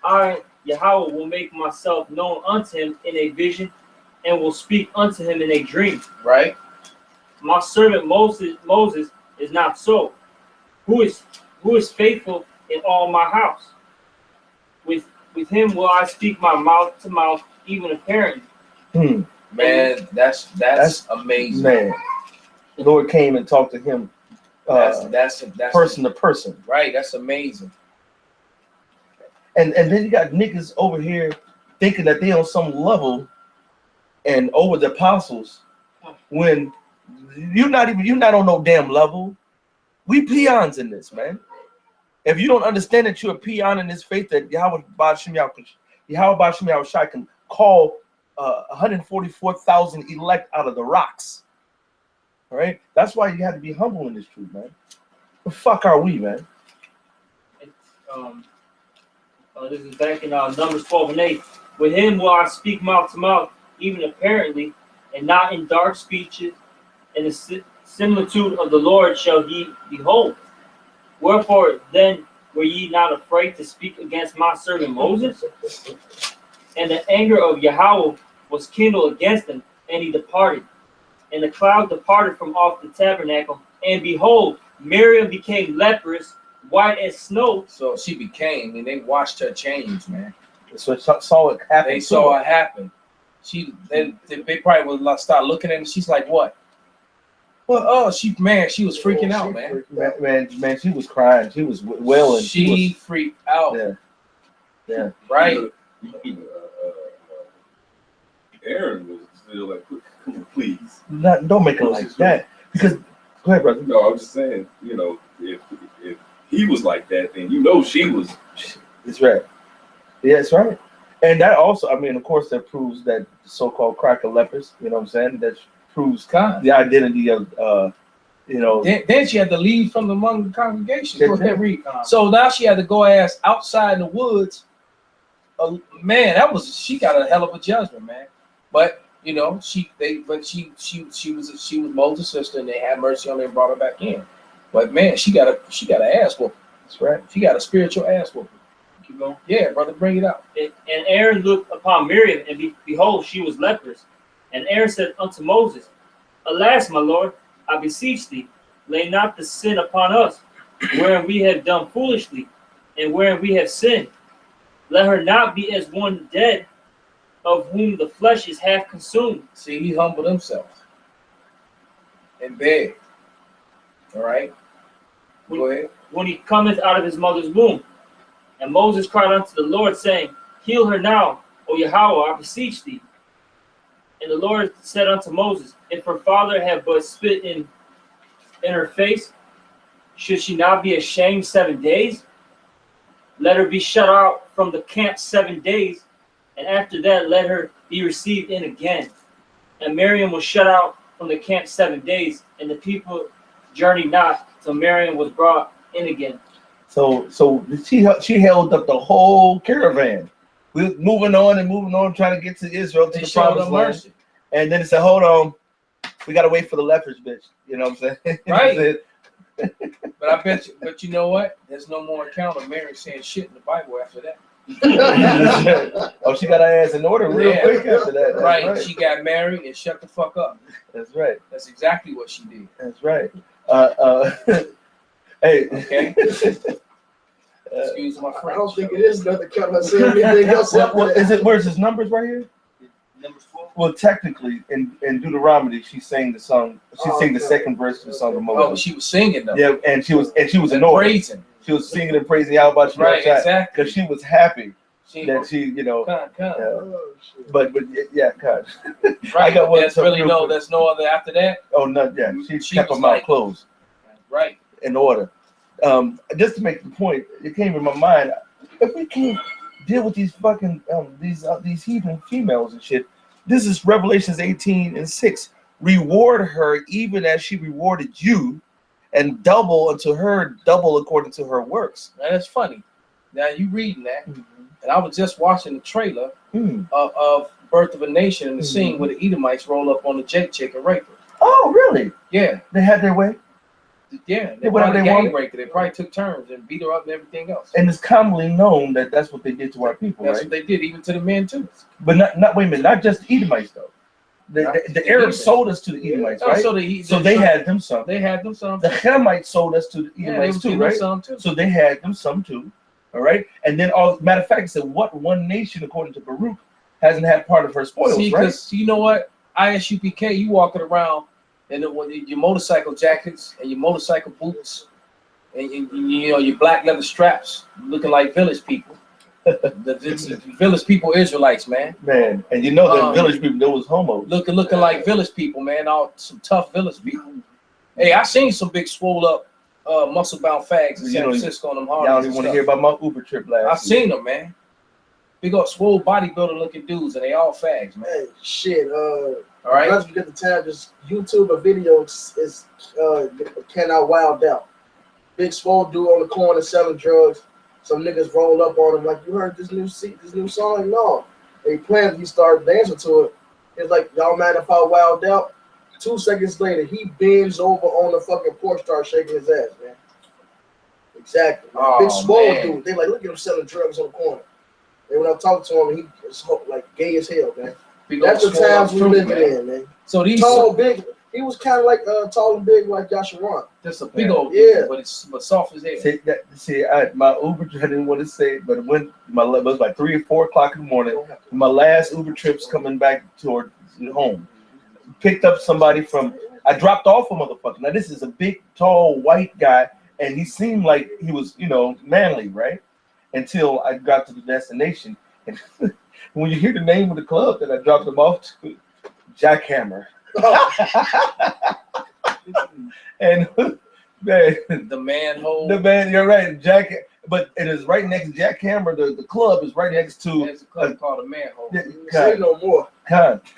I, Yahweh, will make myself known unto him in a vision and will speak unto him in a dream. Right? My servant Moses is not so. Who is faithful in all my house? With him will I speak my mouth to mouth, even apparently. Man, that's amazing. Man, the Lord came and talked to him That's person to person. Right, that's amazing. And then you got niggas over here thinking that they on some level and over the apostles when you're not on no damn level. We peons in this, man. If you don't understand that you're a peon in this faith, that Yahweh Ba'Shem Yahushai can call 144,000 elect out of the rocks. All right, that's why you have to be humble in this truth, man. The fuck are we, man? This is back in Numbers 12 and 8. With him will I speak mouth to mouth, even apparently, and not in dark speeches, and the similitude of the Lord shall ye behold. Wherefore then were ye not afraid to speak against my servant Moses? And the anger of Yahweh was kindled against him, and he departed. And the cloud departed from off the tabernacle, and behold, Miriam became leprous, white as snow. So she became, and they watched her change, man. So saw it happen. They saw it happen. They probably would start looking at her. She's like, what? Well, she was freaking out, man. Man, she was crying. She was wailing. She freaked out. Yeah. Right. Aaron was still like, come on, please. Don't make it like that. Because, go ahead, brother. No, I'm just saying, you know, if he was like that, then you know she was. That's right. Yeah, that's right. And that also, I mean, of course, that proves that so-called cracker lepers, you know what I'm saying? That proves the identity of, you know. Then she had to leave from among the congregation. Go ahead, read. So now she had to go ass outside in the woods. Man, she got a hell of a judgment, man. But you know, she was Moses' sister, and they had mercy on her and brought her back in. But man, she got an ass whooping. That's right. She got a spiritual ass whooping. Keep going. Yeah, brother, bring it out. And Aaron looked upon Miriam, and behold, she was leprous. And Aaron said unto Moses, Alas, my Lord, I beseech thee, lay not the sin upon us, wherein we have done foolishly, and wherein we have sinned. Let her not be as one dead, of whom the flesh is half consumed. See, he humbled himself and begged. All right? Go ahead. When he cometh out of his mother's womb. And Moses cried unto the Lord, saying, Heal her now, O Yahweh, I beseech thee. And the Lord said unto Moses, If her father have but spit in her face, should she not be ashamed 7 days? Let her be shut out from the camp 7 days, and after that let her be received in again. And Miriam was shut out from the camp 7 days, and the people journeyed not till Miriam was brought in again. So she held up the whole caravan. We were moving on, trying to get to Israel, to the promised land. And then it said, hold on, we gotta wait for the lepers, bitch. You know what I'm saying? Right. But I bet you, you know what? There's no more account of Mary saying shit in the Bible after that. Oh, she got her ass in order real quick after that. Right. She got married and shut the fuck up. That's right. That's exactly what she did. That's right. Hey. Okay. Excuse my French. I don't think it is nothing kind of saying anything else. Where's his numbers right here? Numbers 4. Well, technically, in Deuteronomy, she sang the song. She sang the second verse of the song of Moses. Oh, she was singing though. Yeah, and she was in order. Praising. She was singing and praising Yahweh. Right, exactly. Because she was happy that she, but yeah, God. Right. I got one. There's no other after that. Oh no, yeah. She kept her mouth closed. Right. In order. Just to make the point, it came in my mind. If we can't deal with these fucking these heathen females and shit, this is Revelations 18:6. Reward her even as she rewarded you, and double unto her double according to her works. Now that's funny. Now you reading that, and I was just watching the trailer of Birth of a Nation and the scene where the Edomites roll up on the Jake chick and rape her. Oh, really? Yeah. They had their way. Yeah, they probably gang raped her. They probably took turns and beat her up and everything else. And it's commonly known that that's what they did to our people, that's right? What they did, even to the men too. But not wait a minute, not just the Edomites though. The Arabs sold us to the Edomites, right? So they had them some. They had them some. The Hamites sold us to the Edomites too, right? Some too. So they had them some too. All right. And then, matter of fact, it said, what one nation, according to Baruch, hasn't had part of her spoils, right? Because you know what? ISUPK, you walking around in your motorcycle jackets and your motorcycle boots and your black leather straps, looking like village people. the village people, Israelites, man. Man, and you know that village people, there was homos. Looking like village people, man. All some tough village people. Hey, I seen some big swole up, muscle bound fags in San Francisco on them hard. Y'all don't even want to hear about my Uber trip last I seen them, man. Big up swole bodybuilder looking dudes, and they all fags, man. Hey, shit. All right. Once you get the time, just YouTube a video. It's Can I Wild Out. Big swole dude on the corner selling drugs. some niggas rolled up on him like, you heard this new song? No. They playing, he started dancing to it. It's like, y'all mind if I wild out? 2 seconds later, he bends over on the fucking porch, starts shaking his ass, man. Exactly. Oh, Big swole man. dude. They like, look at him selling drugs on the corner. And when I talk to him, he was like gay as hell, man. That's the times we living in, man. So these tall, big. He was kind of like tall and big, like Yasharon. That's a big old yeah, dude, but soft as hell. My Uber, I didn't want to say it, but it went. It was like 3 or 4 o'clock in the morning. My last Uber trips coming back toward home. Picked up somebody from. I dropped off a motherfucker. Now this is a big, tall, white guy, and he seemed like he was, manly, right? Until I got to the destination, and when you hear the name of the club that I dropped him off to, Jackhammer. And man, the manhole. The man, you're right, Jack. But it is right next to Jackhammer. The club is right next to. There's a club called a manhole. Say no more.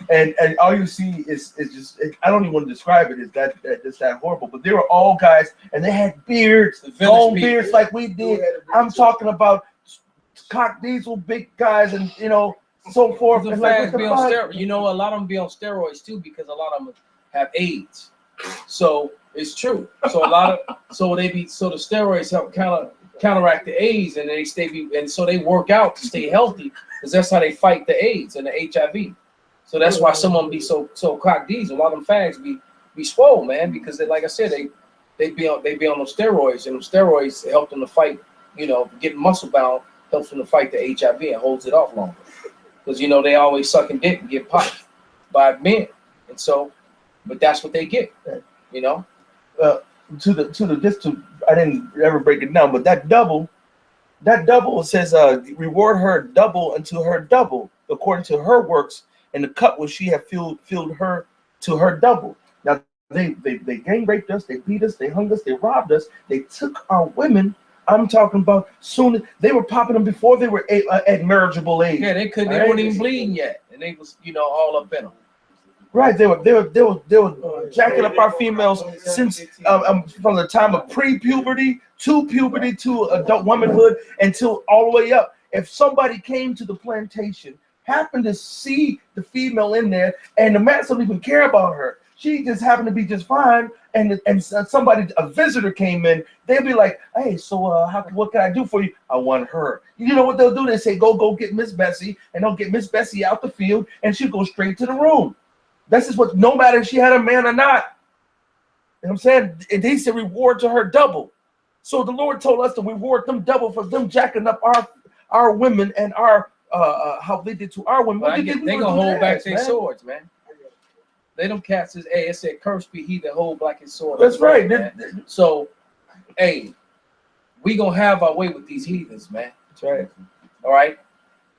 And all you see is just. I don't even want to describe it. It's that horrible. But they were all guys, and they had beards, long beards like we did. I'm talking about cock diesel, big guys, and so forth. The and fags like, be on steroids. A lot of them be on steroids too because a lot of them have AIDS. So it's true. So the steroids help counteract the AIDS, and so they work out to stay healthy because that's how they fight the AIDS and the HIV. So that's why some of them be so cock diesel. A lot of them fags be swole, man, because like I said, they be on those steroids, and those steroids help them to fight. Getting muscle bound helps them to fight the HIV and holds it off longer. Because they always sucking dick and get popped by men, and so, but that's what they get, I didn't ever break it down, but that double says, reward her double unto her double, according to her works, and the cup which she have filled her to her double. Now they gang raped us, they beat us, they hung us, they robbed us, they took our women. I'm talking about soon. They were popping them before they were at marriageable age. Yeah, they couldn't. They weren't even bleeding yet, and they was all up in them. Right, they were jacking up our females since from the time of pre-puberty to puberty to adult womanhood until all the way up. If somebody came to the plantation, happened to see the female in there, and the man doesn't even care about her. She just happened to be just fine, and a visitor came in. They'd be like, "Hey, so what can I do for you? I want her." You know what they'll do? They say, "Go get Miss Bessie," and they'll get Miss Bessie out the field, and she'll go straight to the room. This is what, no matter if she had a man or not. You know what I'm saying? And they said reward to her double. So the Lord told us to reward them double for them jacking up our women and our how they did to our women. Well, they gonna hold back their swords, man. They don't cast his. Hey, it said, "Cursed be he that hold back his sword." That's right. Man. So, hey, we gonna have our way with these heathens, man. That's right. All right.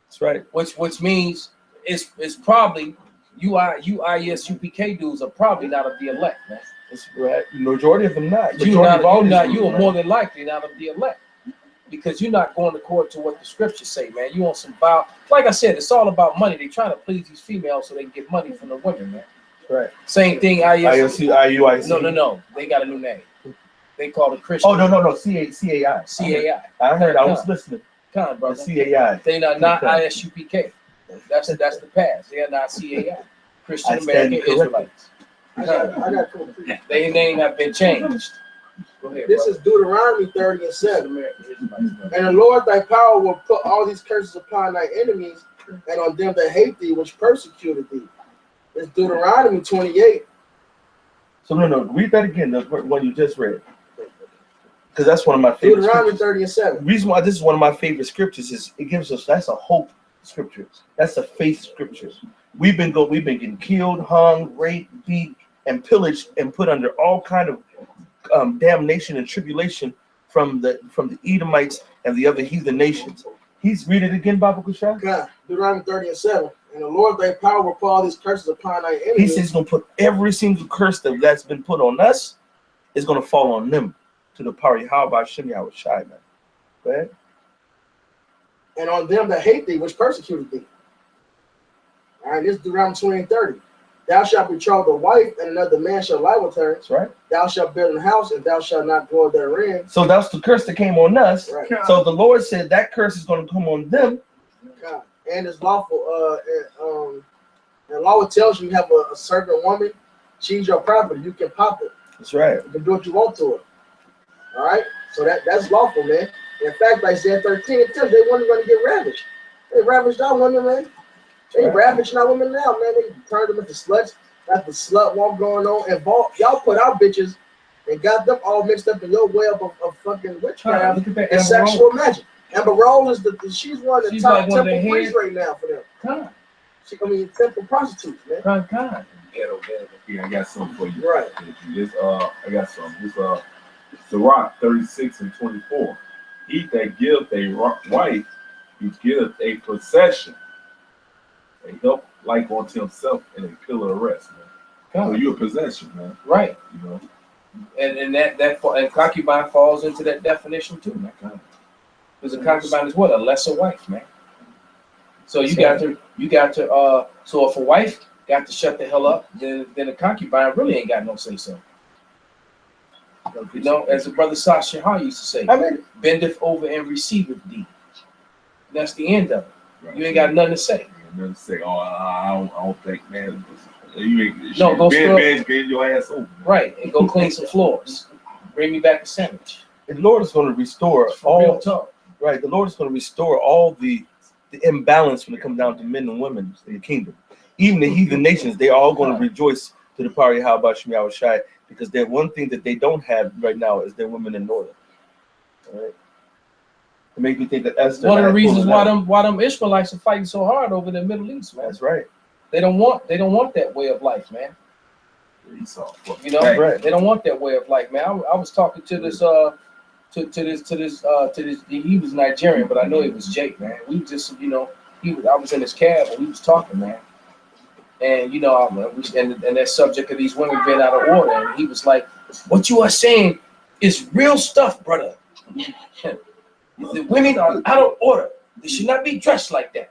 That's right. Which means it's probably UPK dudes are probably not of the elect, man. That's right. Majority of them not. You are more than likely not of the elect, because you're not going according to what the scriptures say, man. You want some vow. Like I said, it's all about money. They trying to please these females so they can get money from the women, man. Right. Same thing. IUIC. No. They got a new name. They call it Christian. Oh no. CAI. CAI. I heard. I was listening. Come on, brother. CAI. They not ISUPK. That's the past. They are not CAI. Christian American Israelites. I got Their name have been changed. Go ahead, this is Deuteronomy 30:7. And the Lord thy power will put all these curses upon thy enemies and on them that hate thee, which persecuted thee. It's Deuteronomy 28. So no, read that again, the one you just read. Because that's one of my favorite Deuteronomy scriptures. 30:7. The reason why this is one of my favorite scriptures is it gives us, that's a hope scripture. That's a faith scripture. We've been getting killed, hung, raped, beat, and pillaged, and put under all kind of damnation and tribulation from the Edomites and the other heathen nations. Read it again, Baba Kushai. God, Deuteronomy 30:7. And the Lord thy power will put all these curses upon thy enemies. He says he's going to put every single curse that's been put on us is going to fall on them to the power of Yahweh Shem Yahweh Shai, man. Go ahead. And on them that hate thee, which persecuted thee. All right, this is Deuteronomy 28:30. Thou shalt betroth a wife, and another man shall lie with her. That's right. Thou shalt build a house, and thou shalt not dwell therein. So that's the curse that came on us. Right. So the Lord said that curse is going to come on them. God. And it's lawful. And law tells you have a servant woman. She's your property. You can pop it. That's right. You can do what you want to it. All right. So that's lawful, man. In fact, like Isaiah 13 and 10, they weren't going to get ravaged. They ravaged our women, man. They ravaging our women now, man. They turned them into sluts. Got the slut walk going on. And y'all put our bitches and got them all mixed up in your web of fucking witchcraft and sexual magic. Amber Rose is she's one of the top like temple priests right now for them. God. Temple prostitutes, man. God. Yeah, I got something for you. Right. This I got something. This Sirach 36 and 24. He that giveth a wife, he giveth a possession, a help like unto himself, and a pillar of rest, man. So you're a possession, man. Right. You know. And and concubine falls into that definition too, man. Because a concubine is what? A lesser wife, man. So you got to so if a wife got to shut the hell up, then a concubine really ain't got no say so. You know, as the brother Sasha Ha used to say, bendeth over and receiveth thee. That's the end of it. Right. You ain't got nothing to say. Nothing to say. Oh, I don't think, man. You ain't. No, go get your ass over. Right, and go clean some floors. Bring me back a sandwich. The Lord is going to restore all. Real talk. Right, the Lord is going to restore all the imbalance when it comes down to men and women in the kingdom. Even the heathen nations, they are all going to rejoice to the power of Yahweh Shemi Shai, because their one thing that they don't have right now is their women in order. All right. To make me think that Esther. One of the reasons why them Ishmaelites are fighting so hard over the Middle East, man. That's right. They don't want that way of life, man. You know, right. They don't want that way of life, man. I was talking to this he was Nigerian, but I know it was Jake, man. We just, you know, I was in his cab and we was talking, man. And you know, and that subject of these women being out of order, and he was like, "What you are saying is real stuff, brother. The women are out of order. They should not be dressed like that."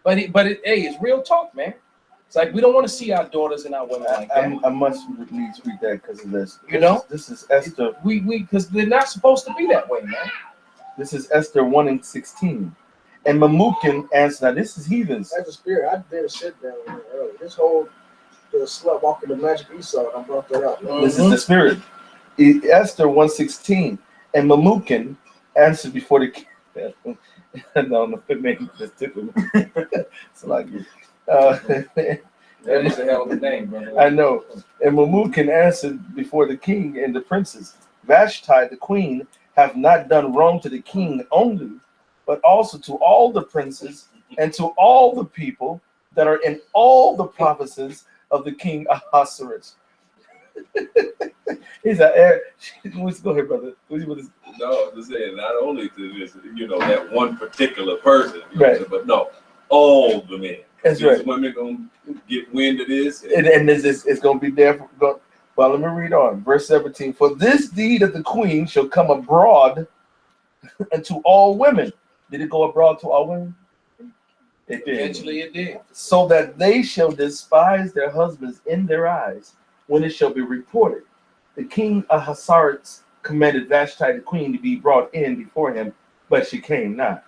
But hey, it's real talk, man. It's like we don't want to see our daughters and our women like that. I must need to read that because of this. You know, this is Esther. We because they're not supposed to be that way, man. This is Esther 1:16. And Mamukin answered, now this is heathens. That's a spirit. I did a sit down earlier. This whole the slut walking the magic Esau, I brought that up. This is the spirit. Esther 1:16. And Mamukin answered before the king. No, it made me just tickle me. It's like that is a hell of a name, brother. I know. And Mamukin answered before the king and the princes, Vashti the queen have not done wrong to the king only, but also to all the princes and to all the people that are in all the provinces of the king Ahasuerus. He's like, go ahead, brother. No, I'm saying not only to this, you know, that one particular person, you know, right. But no, all the men. That's right. Women gonna get wind of this, and this it's gonna be there. Well, let me read on. Verse 17. For this deed of the queen shall come abroad unto all women. Did it go abroad to all women? It did. Eventually it did. So that they shall despise their husbands in their eyes when it shall be reported. The king Ahasuerus commanded Vashti the queen to be brought in before him, but she came not.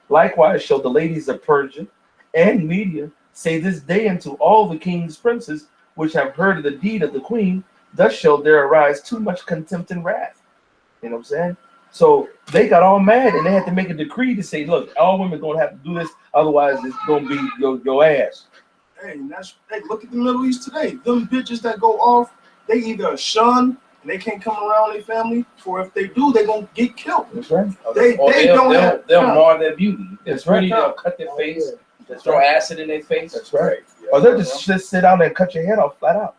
Likewise shall the ladies of Persia and Media say this day unto all the king's princes which have heard of the deed of the queen, thus shall there arise too much contempt and wrath. You know what I'm saying? So they got all mad and they had to make a decree to say, look, all women gonna have to do this, otherwise it's gonna be your ass. Hey, look at the Middle East today. Them bitches that go off, they either shunned and they can't come around their family, or if they do, they're gonna get killed. That's right. They'll mar their beauty. That's right. They'll cut their face. They'll throw acid in their face. That's right. Or they'll just sit down there and cut your head off flat out.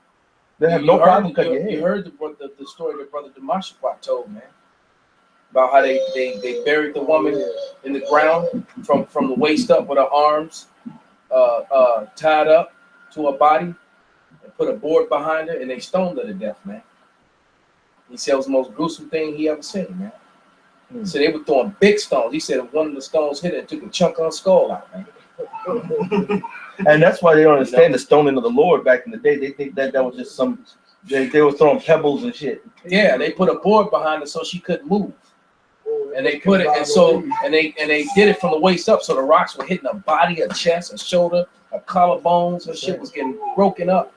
They have no problem cutting your head. You heard the story that Brother Damashquat told, man, about how they buried the woman in the ground from the waist up with her arms tied up to her body and put a board behind her, and they stoned her to death, man. He said it was the most gruesome thing he ever seen, man. So they were throwing big stones. He said if one of the stones hit her, it took a chunk of her skull out, man. And that's why they don't understand the stoning of the Lord back in the day. They think that was just some. They were throwing pebbles and shit. Yeah, they put a board behind her so she couldn't move. And they put it, and they did it from the waist up, so the rocks were hitting her body, her chest, her shoulder, her collarbones. Her shit was getting broken up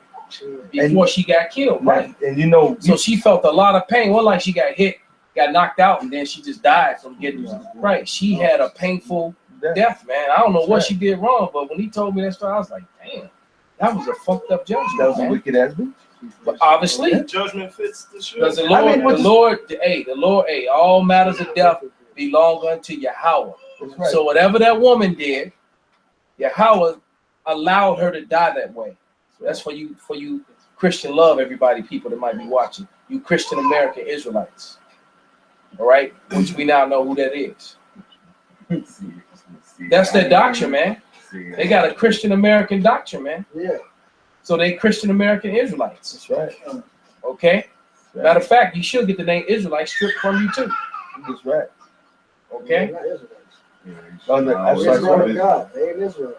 before she got killed, right? And you know, so she felt a lot of pain. Well, like she got hit, got knocked out, and then she just died from getting right. She had a painful death, man. I don't know what she did wrong, but when he told me that story, I was like, damn, that was a fucked up judgment. That was a wicked ass bitch. But obviously, judgment fits the shoe. Because the Lord, all matters of death belong unto Yahweh. Right. So whatever that woman did, Yahweh allowed her to die that way. So that's for you Christian love, everybody, people that might be watching. You Christian American Israelites. All right? Which we now know who that is. That's their doctrine, man. They got a Christian American doctrine, man. Yeah. So they Christian American Israelites. That's right. Okay? Right. Matter of fact, you should get the name Israelite stripped from you too. That's right. Okay?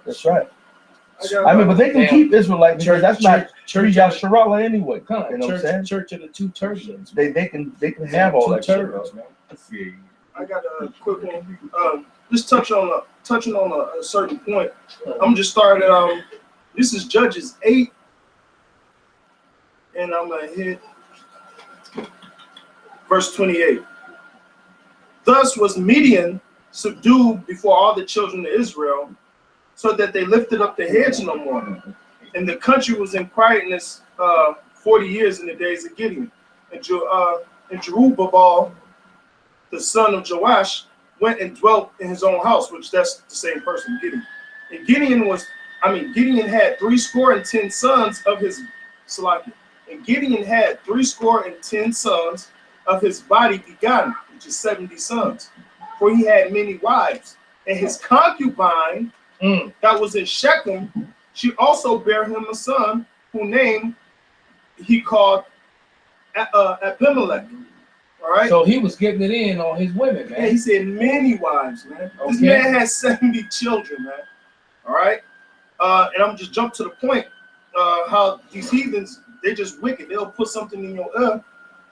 That's right. I mean, but they can keep Israelite because that's not Church Yasharala anyway. You know what I'm saying? Church of the two turtles. They can have all that turtles, shit. Man. I got a quick one. Just touching on a certain point. I'm just starting. This is Judges 8, and I'm gonna hit verse 28. Thus was Midian subdued before all the children of Israel, so that they lifted up their heads no more. And the country was in quietness 40 years in the days of Gideon. And Jerubbaal, the son of Joash, went and dwelt in his own house, which that's the same person, Gideon. And Gideon had 70 sons of his And Gideon had 70 sons of his body begotten, which is 70 sons. For he had many wives. And his concubine that was in Shechem, she also bare him a son, whose name he called Abimelech. All right. So he was getting it in on his women, man. Yeah, he said many wives, man. Okay. This man has 70 children, man. All right. And I'm just jump to the point. How these heathens, they just wicked. They'll put something in your ear,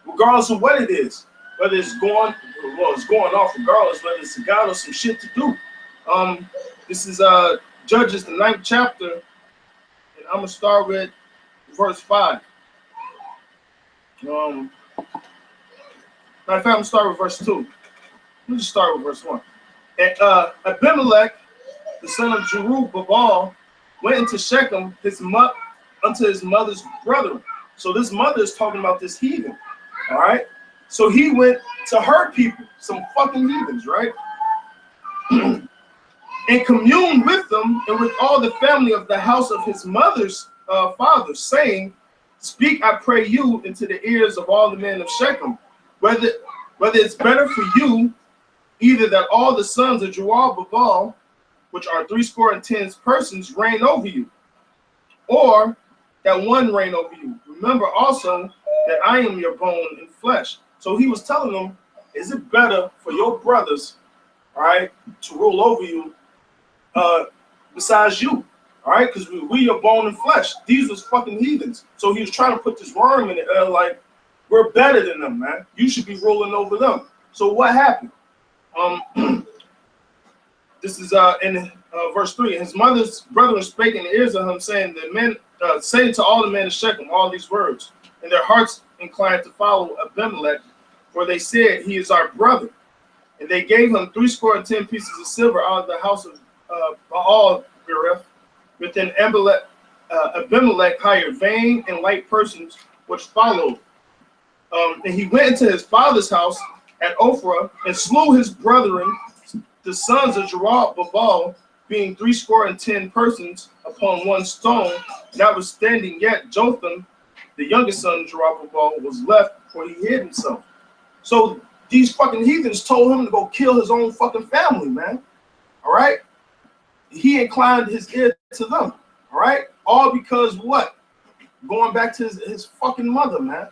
regardless of what it is. Whether it's going off regardless, whether it's a God or some shit to do. This is Judges, the 9th chapter, and I'm gonna start with verse 5. Matter of fact, I'm gonna start with verse 2. Let me just start with verse 1. And Abimelech, the son of Jerubbaal, went into Shechem, unto his mother's brother. So this mother is talking about this heathen. All right. So he went to her people, some fucking heathens, right? And communed with them and with all the family of the house of his mother's father, saying, "Speak, I pray you, into the ears of all the men of Shechem, whether it's better for you, either that all the sons of Jerubbaal, which are 70 persons, reign over you, or that one reign over you. Remember also that I am your bone and flesh." So he was telling them, is it better for your brothers, all right, to rule over you besides you, all right? Because we your bone and flesh. These was fucking heathens. So he was trying to put this worm in it, like, we're better than them, man. You should be ruling over them. So what happened? This is in verse 3. And his mother's brethren spake in the ears of him, saying, saying to all the men of Shechem all these words, and their hearts inclined to follow Abimelech, for they said, he is our brother. And they gave him 70 pieces of silver out of the house of Baal-berith. Within Abimelech hired vain and light persons, which followed. And he went into his father's house at Ophrah and slew his brethren, the sons of Jerubbaal, being 70 persons upon one stone. Notwithstanding, yet Jotham, the youngest son of Jerubbaal, was left, for he hid himself. So these fucking heathens told him to go kill his own fucking family, man. All right? He inclined his ear to them. All right? All because what? Going back to his fucking mother, man.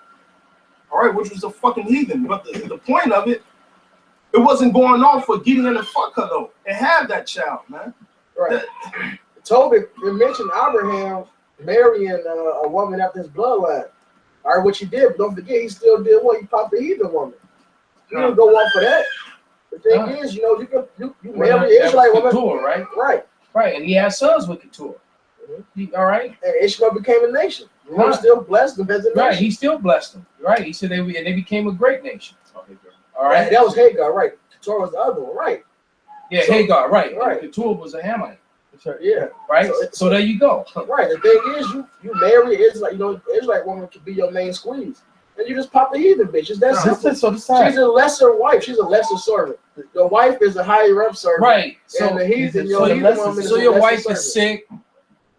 All right, which was a fucking heathen. But the point of it, it wasn't going on for Gideon to fuck her, though, and have that child, man. Right. Tobit, it mentioned Abraham marrying a woman after his bloodline. All right, what he did, but don't forget, he still did what? He popped the heathen woman. He didn't go off for that. The thing is, you know, you marry an Israelite woman. Keturah, right? Right. Right, and he had sons with Keturah. All right. And Ishmael became a nation. The Lord still blessed them as a nation. Right, he still blessed them. Right, he said they became a great nation. All right. That was Hagar, right? Keturah was the other one, right? Yeah, so, Hagar, right. Right. Keturah was a Hamite. Yeah. Right. So there you go. Right. The thing is, you marry an Israelite, you know, Israelite woman could be your main squeeze. And you just pop the heathen bitches. That's she's a lesser wife. She's a lesser servant. The wife is a higher up servant. Right. So and the heathen, your wife is sick,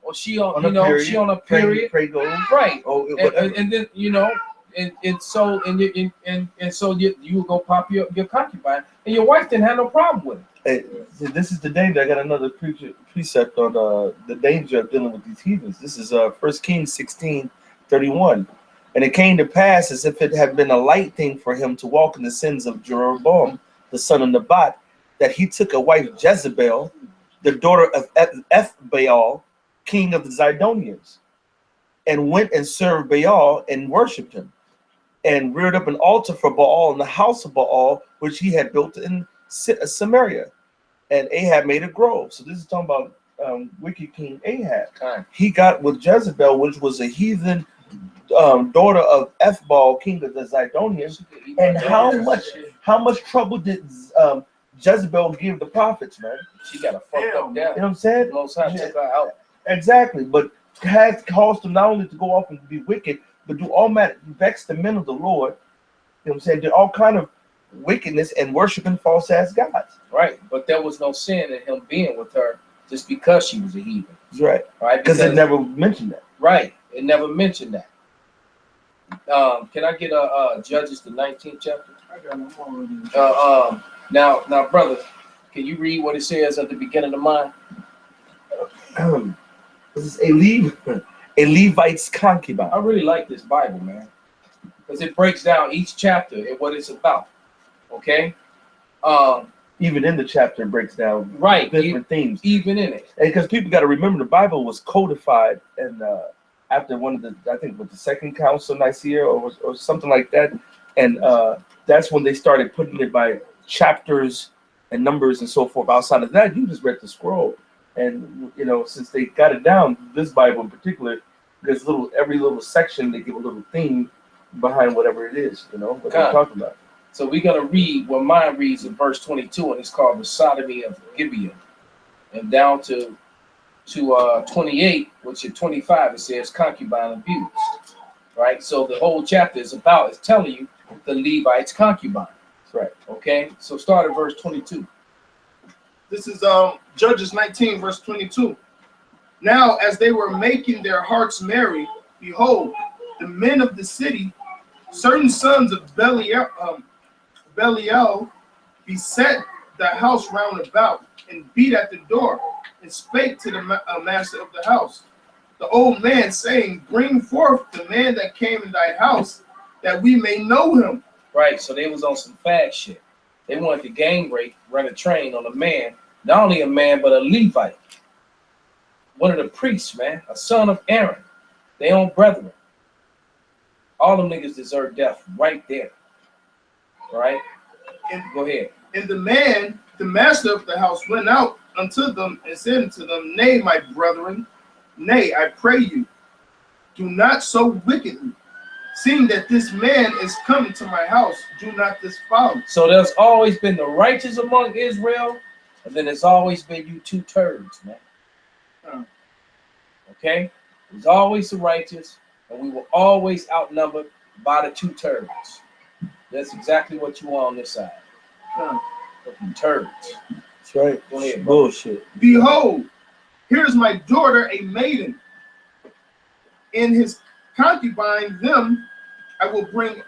or she on you know period. She on a period. Pray goes. Right. Oh, and then you know, and so you go pop your concubine, and your wife didn't have no problem with it. Hey, this is the danger. I got another precept on the danger of dealing with these heathens. This is 1 Kings 16:31. And it came to pass, as if it had been a light thing for him to walk in the sins of Jeroboam, the son of Nebat, that he took a wife Jezebel, the daughter of Ethbaal, king of the Zidonians, and went and served Baal and worshipped him, and reared up an altar for Baal in the house of Baal, which he had built in Samaria. And Ahab made a grove. So this is talking about wicked King Ahab. He got with Jezebel, which was a heathen daughter of Ethbaal, king of the Zidonians. And how much trouble did Jezebel give the prophets, man? She got a fucked up down. You know what I'm saying? Most times took her out. Exactly, but has caused them not only to go off and be wicked, but do all matter, vex the men of the Lord. You know what I'm saying? Do all kind of wickedness and worshiping false ass gods. Right, but there was no sin in him being with her just because she was a heathen. That's right. Right, because it never mentioned that. Right, it never mentioned that. Can I get Judges the 19th chapter? I got them now, brother, can you read what it says at the beginning of mine? This is a Levite's concubine. I really like this Bible, man, because it breaks down each chapter and what it's about. Okay. Even in the chapter, it breaks down different themes. Even in it, because people got to remember the Bible was codified and. After one of the, I think, with the Second Council Nicaea or something like that, and that's when they started putting it by chapters and numbers and so forth. Outside of that, you just read the scroll, and you know, since they got it down, this Bible in particular, there's every little section they give a little theme behind whatever it is, you know, what they're talking about. So we're gonna read what mine reads in verse 22, and it's called the sodomy of Gibeon, and down to 28, which is 25, it says concubine abuse. Right, so the whole chapter is telling you the Levite's concubine. That's right. Okay, so start at verse 22. This is Judges 19, verse 22. Now, as they were making their hearts merry, behold, the men of the city, certain sons of Belial, beset the house round about, and beat at the door, and spake to the master of the house, the old man, saying, bring forth the man that came in thy house, that we may know him. Right, so they was on some fag shit. They wanted to gang rape, run a train on a man, not only a man, but a Levite. One of the priests, man, a son of Aaron, their own brethren. All them niggas deserve death right there. Right? And go ahead. And the man, the master of the house, went out unto them and said unto them, nay, my brethren, nay, I pray you, do not so wickedly. Seeing that this man is coming to my house, do not this follow. So there's always been the righteous among Israel, and then there's always been you two turds, man. Okay? There's always the righteous, and we were always outnumbered by the two turds. That's exactly what you are on this side. Fucking turds. That's right. Go ahead, bullshit. Behold, here's my daughter, a maiden. In his concubine them I will bring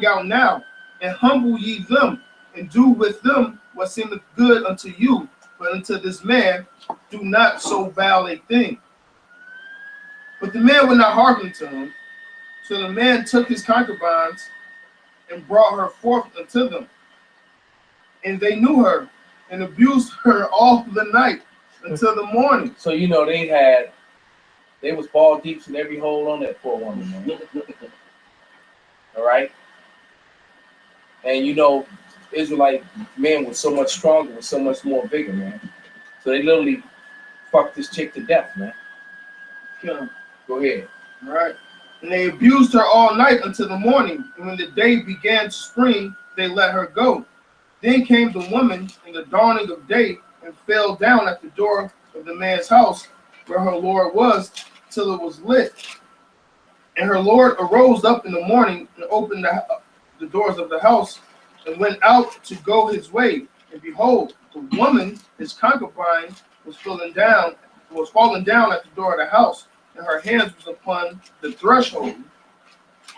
out now, and humble ye them, and do with them what seemeth good unto you, but unto this man do not so vile a thing. But the man would not hearken to him. So the man took his concubines and brought her forth unto them. And they knew her and abused her all the night until the morning. So you know they was ball deeps in every hole on that poor woman, man. All right. And you know, Israelite men were so much stronger, with so much more vigor, man. So they literally fucked this chick to death, man. Kill him. Go ahead. All right. And they abused her all night until the morning. And when the day began to spring, they let her go. Then came the woman in the dawning of day and fell down at the door of the man's house where her Lord was till it was lit. And her Lord arose up in the morning and opened the doors of the house and went out to go his way. And behold, the woman, his concubine, was falling down at the door of the house, and her hands was upon the threshold.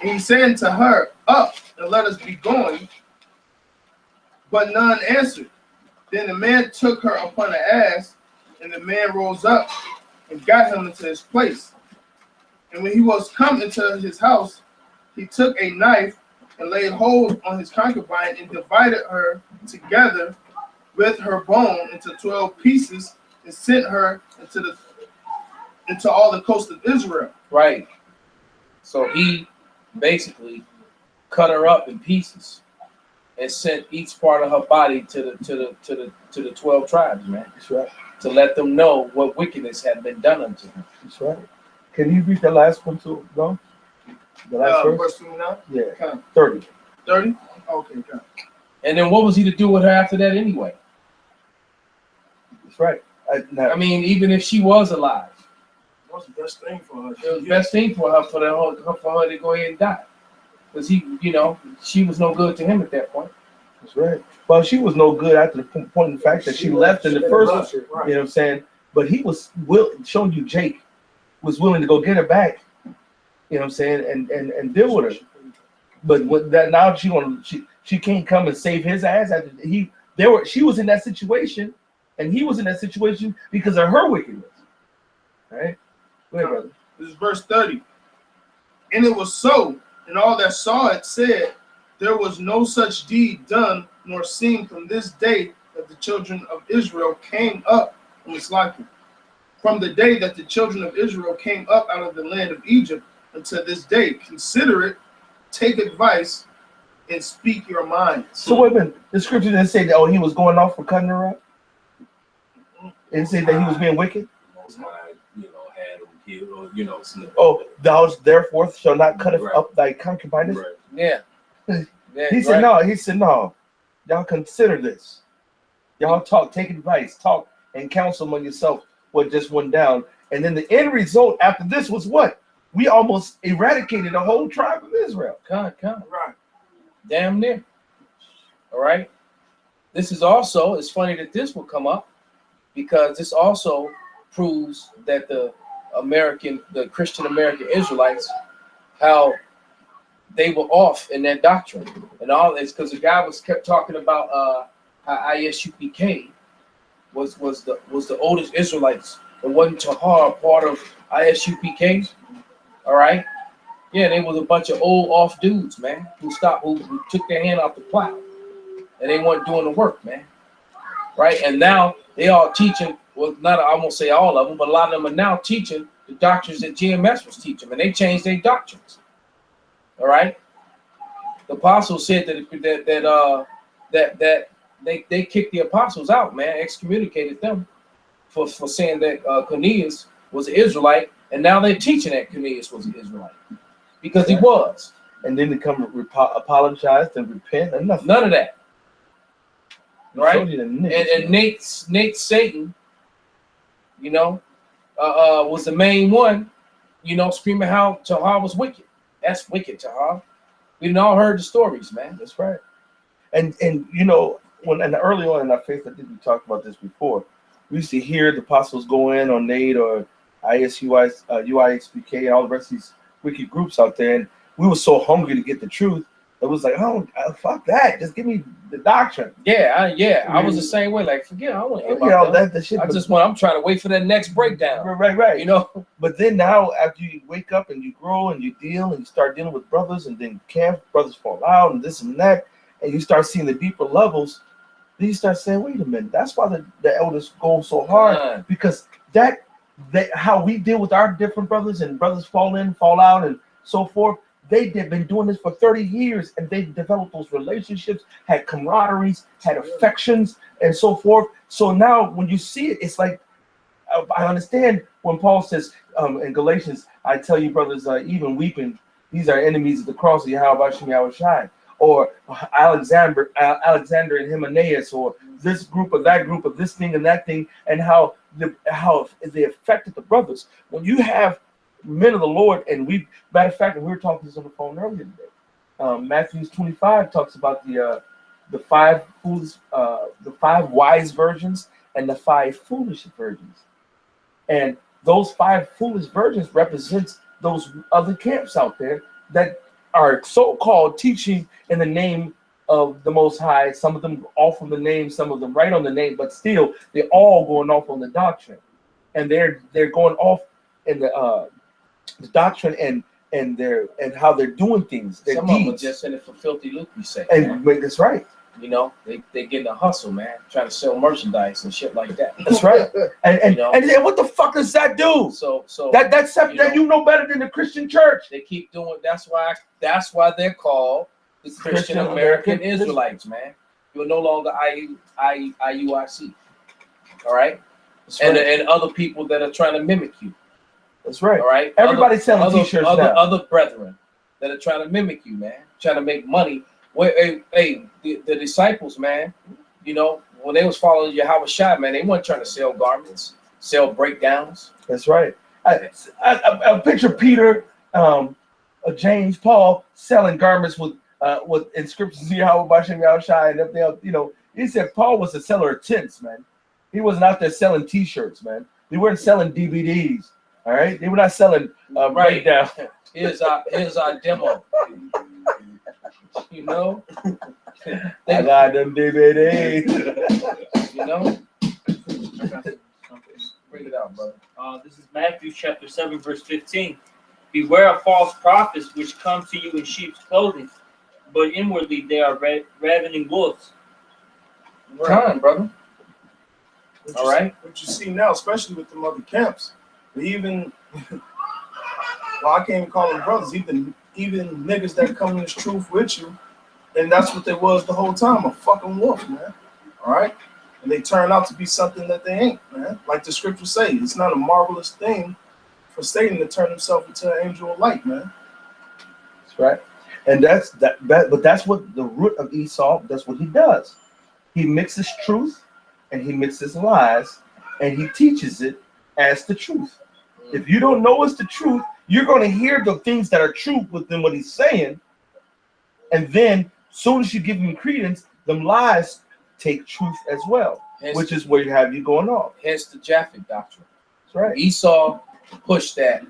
And he said to her, Up, and let us be going. But none answered. Then the man took her upon an ass, and the man rose up and got him into his place. And when he was come into his house, he took a knife and laid hold on his concubine and divided her together with her bone into 12 pieces and sent her into all the coast of Israel. Right. So he basically cut her up in pieces and sent each part of her body to the 12 tribes, man. That's right. To let them know what wickedness had been done unto him. That's right. Can you read the last one too, though? The last verse? Verse 29? Yeah. Okay. 30. 30? Okay, okay. And then what was he to do with her after that anyway? That's right. I mean, even if she was alive, That was the best thing for her. it was the best thing for her for her to go ahead and die. Because she was no good to him at that point. That's right. Well, she was no good after the point of the fact that she left in the first one. Right. You know what I'm saying? But he was showing you Jake was willing to go get her back. You know what I'm saying? And deal with her. But with that now she can't come and save his ass after she was in that situation and he was in that situation because of her wickedness. Right? Go ahead, brother. This is verse 30. And it was so, and all that saw it said, there was no such deed done nor seen from this day that the children of Israel came up from from the day that the children of Israel came up out of the land of Egypt until this day. Consider it, take advice, and speak your minds. So wait a minute. The scripture didn't say that he was going off for cutting her up? It didn't say that he was being wicked? Most High, had him killed, or snipped. Oh, thou therefore shall not cut Right. up thy concubinage? Right. Yeah. He said, no. He said, no. Y'all consider this. Y'all talk, take advice, talk, and counsel among yourself what just went down. And then the end result after this was what? We almost eradicated the whole tribe of Israel. Come. Right. Damn near. All right. This is also, it's funny that this will come up because this also proves that the Christian American Israelites, how they were off in their doctrine and all this, because the guy kept talking about how ISUPK was the oldest Israelites. It wasn't Tahar part of ISUPK. All right. Yeah, they was a bunch of old off dudes, man, who took their hand off the plow and they weren't doing the work, man. Right. And now they all teaching, well, I won't say all of them, but a lot of them are now teaching the doctrines that GMS was teaching, and they changed their doctrines. All right. The apostles said that they kicked the apostles out, man, excommunicated them for saying that Cornelius was an Israelite, and now they're teaching that Cornelius was an Israelite because he was. And then they come apologize and repent and nothing. None of that. Right? And Nate Satan, was the main one, screaming how Tahar was wicked. That's wicked, Tahar. We all heard the stories, man. That's right. And when early on in our faith, I think we talked about this before. We used to hear the apostles go in on Nate or UIXPK and all the rest of these wicked groups out there, and we were so hungry to get the truth. It was like, fuck that. Just give me the doctrine. I was the same way. Like, forget, I want to hear all about that shit. I'm trying to wait for that next breakdown. Right. But then now, after you wake up and you grow and you deal and you start dealing with brothers, and then brothers fall out and this and that, and you start seeing the deeper levels, then you start saying, wait a minute, that's why the elders go so hard, because that how we deal with our different brothers, and brothers fall in, fall out, and so forth. They've been doing this for 30 years, and they've developed those relationships, had camaraderies, had affections, and so forth. So now when you see it, it's like, I understand when Paul says in Galatians, I tell you, brothers, even weeping, these are enemies of the cross of Yahweh Shai, or Alexander and Hymenaeus, or this group or that group of this thing and that thing, and how they affected the brothers. When you have men of the Lord, and matter of fact, we were talking this on the phone earlier today. Matthew 25 talks about the 5 fools, the 5 wise virgins and the 5 foolish virgins, and those 5 foolish virgins represents those other camps out there that are so-called teaching in the name of the Most High. Some of them off on the name, some of them right on the name, but still they're all going off on the doctrine, and they're going off in the doctrine and how they're doing things. Their Some deeds. of them are just in it for filthy lucre's sake. And that's right. You know, they getting a hustle, man, trying to sell merchandise and shit like that. That's right. And You know? and what the fuck does that do? So That's something that you know better than the Christian church. they keep doing. That's why they're called the Christian American Israelites, man. You're no longer IUIC. All right, and other people that are trying to mimic you. That's right. All right, Everybody's selling t-shirts now. Other brethren that are trying to mimic you, man, trying to make money. The disciples, man, you know, when they was following Yahweh Shai, man, they weren't trying to sell garments, sell breakdowns. That's right. I picture Peter, James, Paul selling garments with inscriptions Yahweh Shai and everything else. You know, he said Paul was a seller of tents, man. He wasn't out there selling t-shirts, man. They weren't selling DVDs. All right, they were not selling breakdown. Here's our demo. You know, I got them DVDs. You know, bring it out, brother. This is Matthew chapter 7, verse 15. Beware of false prophets which come to you in sheep's clothing, but inwardly they are ravening wolves. Time, brother. All right. What you see now, especially with the other camps, even well, I can't even call them brothers, even niggas that come in this truth with you, and that's what they was the whole time, a fucking wolf, man. All right, and they turn out to be something that they ain't, man. Like the scriptures say, it's not a marvelous thing for Satan to turn himself into an angel of light, man. That's right, and but that's what the root of Esau. That's what he does. He mixes truth and he mixes lies, and he teaches it as the truth. If you don't know it's the truth, you're going to hear the things that are true within what he's saying, and then soon as you give him credence, them lies take truth as well, which is where you have you going off. Hence the Japhet doctrine. That's right. Esau pushed that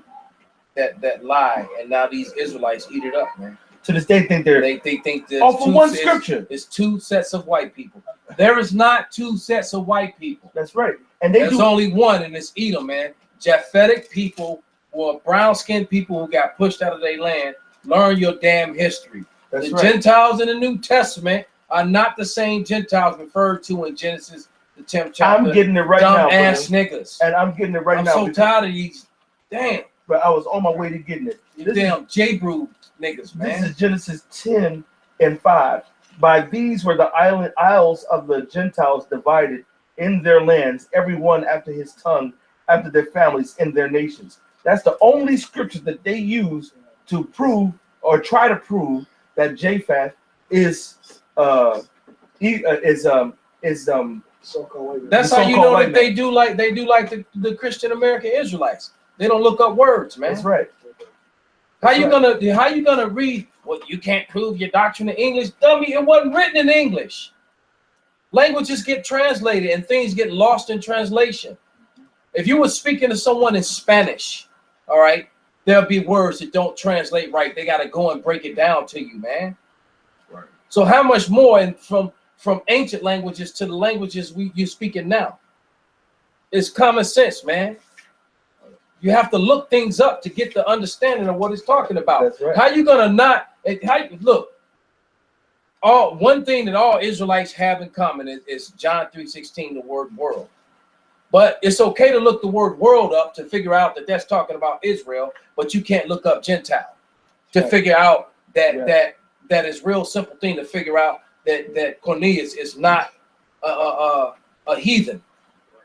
lie, and now these Israelites eat it up, man. To this day, think they think there's off of one scripture. There's 2 sets of white people. There is not 2 sets of white people. That's right. And there's only one, and it's Edom, man. Japhetic people or brown-skinned people who got pushed out of their land. Learn your damn history. That's the right. Gentiles in the New Testament are not the same Gentiles referred to in Genesis, the 10th chapter. I'm getting it right now, ass niggas. And I'm getting it right now. I'm so tired of these. Damn. But I was on my way to getting it. You damn J-Brew niggas, man. This is Genesis 10:5. By these were the isles of the Gentiles divided in their lands, every one after his tongue, after their families, in their nations. That's the only scripture that they use to prove or try to prove that Japheth is So-called That's how you know that they do like the Christian American Israelites. They don't look up words, man. That's right. How you gonna read? Well, you can't prove your doctrine in English, dummy. It wasn't written in English. Languages get translated and things get lost in translation. If you were speaking to someone in Spanish, all right, there'll be words that don't translate right. They got to go and break it down to you, man. Right. So how much more from ancient languages to the languages you're speaking now? It's common sense, man. You have to look things up to get the understanding of what it's talking about. That's right. How you gonna not? Look? one thing that all Israelites have in common is John 3:16, the word world. But it's okay to look the word world up to figure out that that's talking about Israel, but you can't look up Gentile to figure out that that is real simple thing to figure out that Cornelius is not a heathen.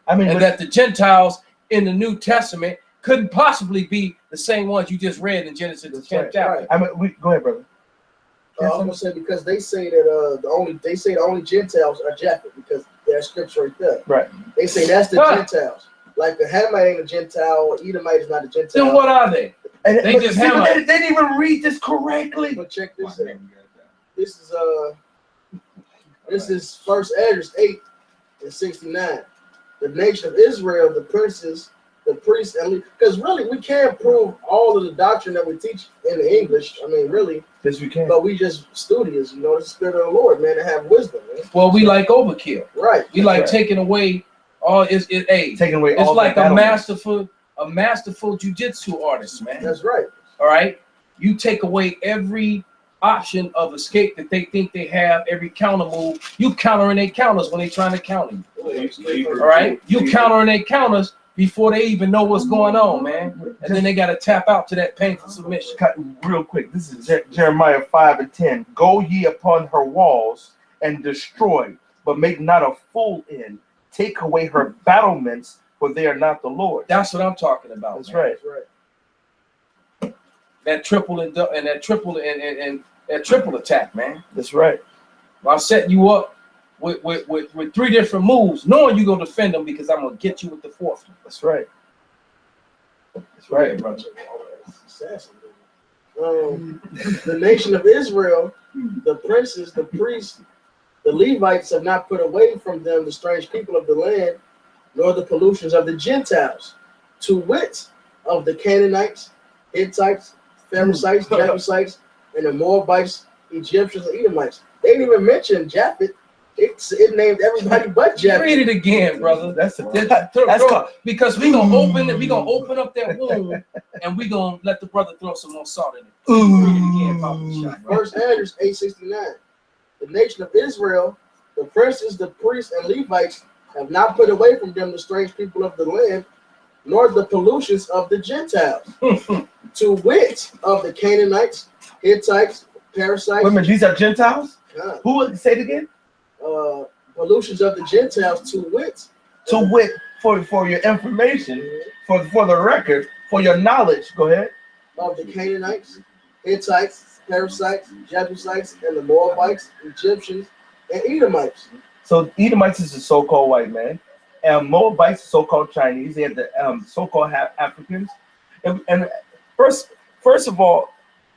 I mean, and that the Gentiles in the New Testament couldn't possibly be the same ones you just read in Genesis the 10th chapter. Right. I mean, go ahead, brother. I'm gonna say because they say that the only Gentiles are Japheth because there's scripture right there. Right. They say that's the Gentiles. Like the Hamite ain't a Gentile, Edomite is not a Gentile. Then what are they? And they just Hamite. They didn't even read this correctly. But check this out. This is First Esdras 8:69. The nation of Israel, the princes, the priests, and because really we can't prove all of the doctrine that we teach in the English. I mean, really. Yes, we can. But we just studious, you know, the Spirit of the Lord, man, to have wisdom, man. Well, we like overkill. Right. We like taking away all taking away all. It's like a masterful jujitsu artist, man. That's right. All right. You take away every option of escape that they think they have, every counter move. You countering their counters when they're trying to counter you. All right. You countering their counters before they even know what's going on, man. And then they got to tap out to that painful submission. Real quick, this is Jeremiah 5:10. Go ye upon her walls and destroy, but make not a fool in. Take away her battlements, for they are not the Lord. That's what I'm talking about. That's right. That's right. That triple and that triple attack, man. That's right. I'm setting you up with three different moves, knowing you're gonna defend them because I'm gonna get you with the fourth one. That's right. That's right, brother. The nation of Israel, the princes, the priests, the Levites have not put away from them the strange people of the land, nor the pollutions of the Gentiles, to wit, of the Canaanites, Hittites, Perizzites, Jebusites, and the Moabites, Egyptians, and Edomites. They didn't even mention Japheth. It named everybody but Japheth. Read it again, brother. That's because we're gonna open up that wound and we're gonna let the brother throw some more salt in it. Read it again, Papa. First Esdras 8:69. The nation of Israel, the princes, the priests, and Levites have not put away from them the strange people of the land, nor the pollutions of the Gentiles, to wit, of the Canaanites, Hittites, Perizzites. Wait a minute, these are Gentiles? Who would say it again? Pollutions of the Gentiles, to wit. To wit, for your information, for the record, for your knowledge. Go ahead. Of the Canaanites, Hittites, Perizzites, Jebusites, and the Moabites, Egyptians, and Edomites. So Edomites is the so-called white man, and Moabites is so-called Chinese. They have the so-called Africans. And first of all,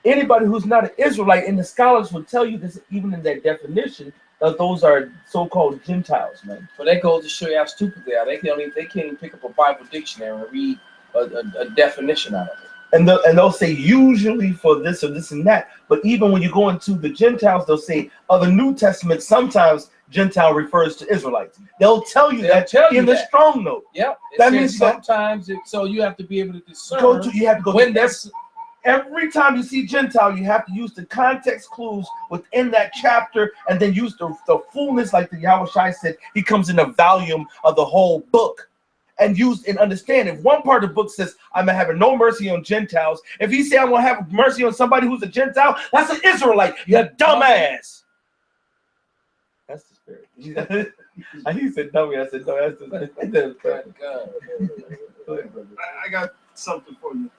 anybody who's not an Israelite, and the scholars will tell you this even in their definition, that those are so-called Gentiles, man. But that goes to show you how stupid they are. They can't even pick up a Bible dictionary and read a definition out of it. And they'll say usually for this or this and that. But even when you go into the Gentiles, they'll say, the New Testament, sometimes Gentile refers to Israelites. They'll tell you that in the strong note. Yep. That means sometimes so you have to be able to discern. You have to go when that's every time you see Gentile, you have to use the context clues within that chapter and then use the fullness, like the Yahweh Shai said, he comes in the volume of the whole book. And use and understand, if one part of the book says I'm gonna have no mercy on Gentiles, if he say I'm gonna have mercy on somebody who's a Gentile, that's an Israelite. You dumbass. That's the spirit. He said dummy. I said no. That's I got something for you.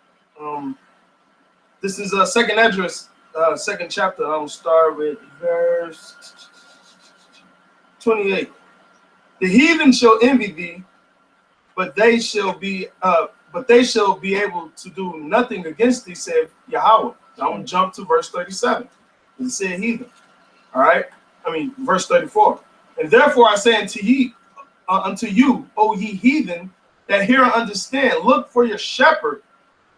This is Second Esdras, second chapter. I will start with verse 28. The heathen shall envy thee, but they shall be able to do nothing against thee, said Yahweh. Now I'm gonna jump to verse 37. It said heathen. All right. Verse 34. And therefore I say unto you, O ye heathen, that hear and understand, look for your shepherd,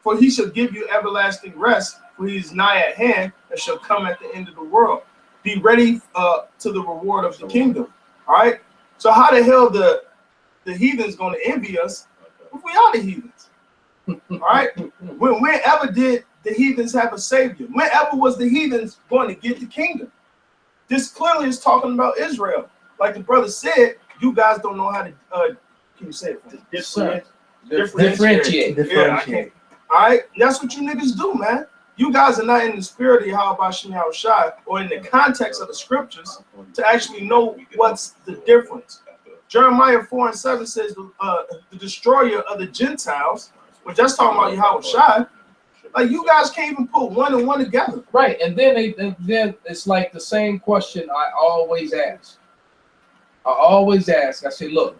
for he shall give you everlasting rest, for he is nigh at hand and shall come at the end of the world. Be ready to the reward of the kingdom. All right. So how the hell the heathens going to envy us if we are the heathens? All right. Whenever did the heathens have a savior? Whenever was the heathens going to get the kingdom? this clearly is talking about Israel. Like the brother said, you guys don't know how to. Can you say it? Differentiate. Yeah, I can't. All right, that's what you niggas do, man. You guys are not in the spirit of Yahweh Shai or in the context of the scriptures to actually know what's the difference. Jeremiah 4:7 says the destroyer of the Gentiles, which that's talking about Yahweh Shai. Like you guys can't even put one and one together. Right, and then then it's like the same question I always ask. I say, look,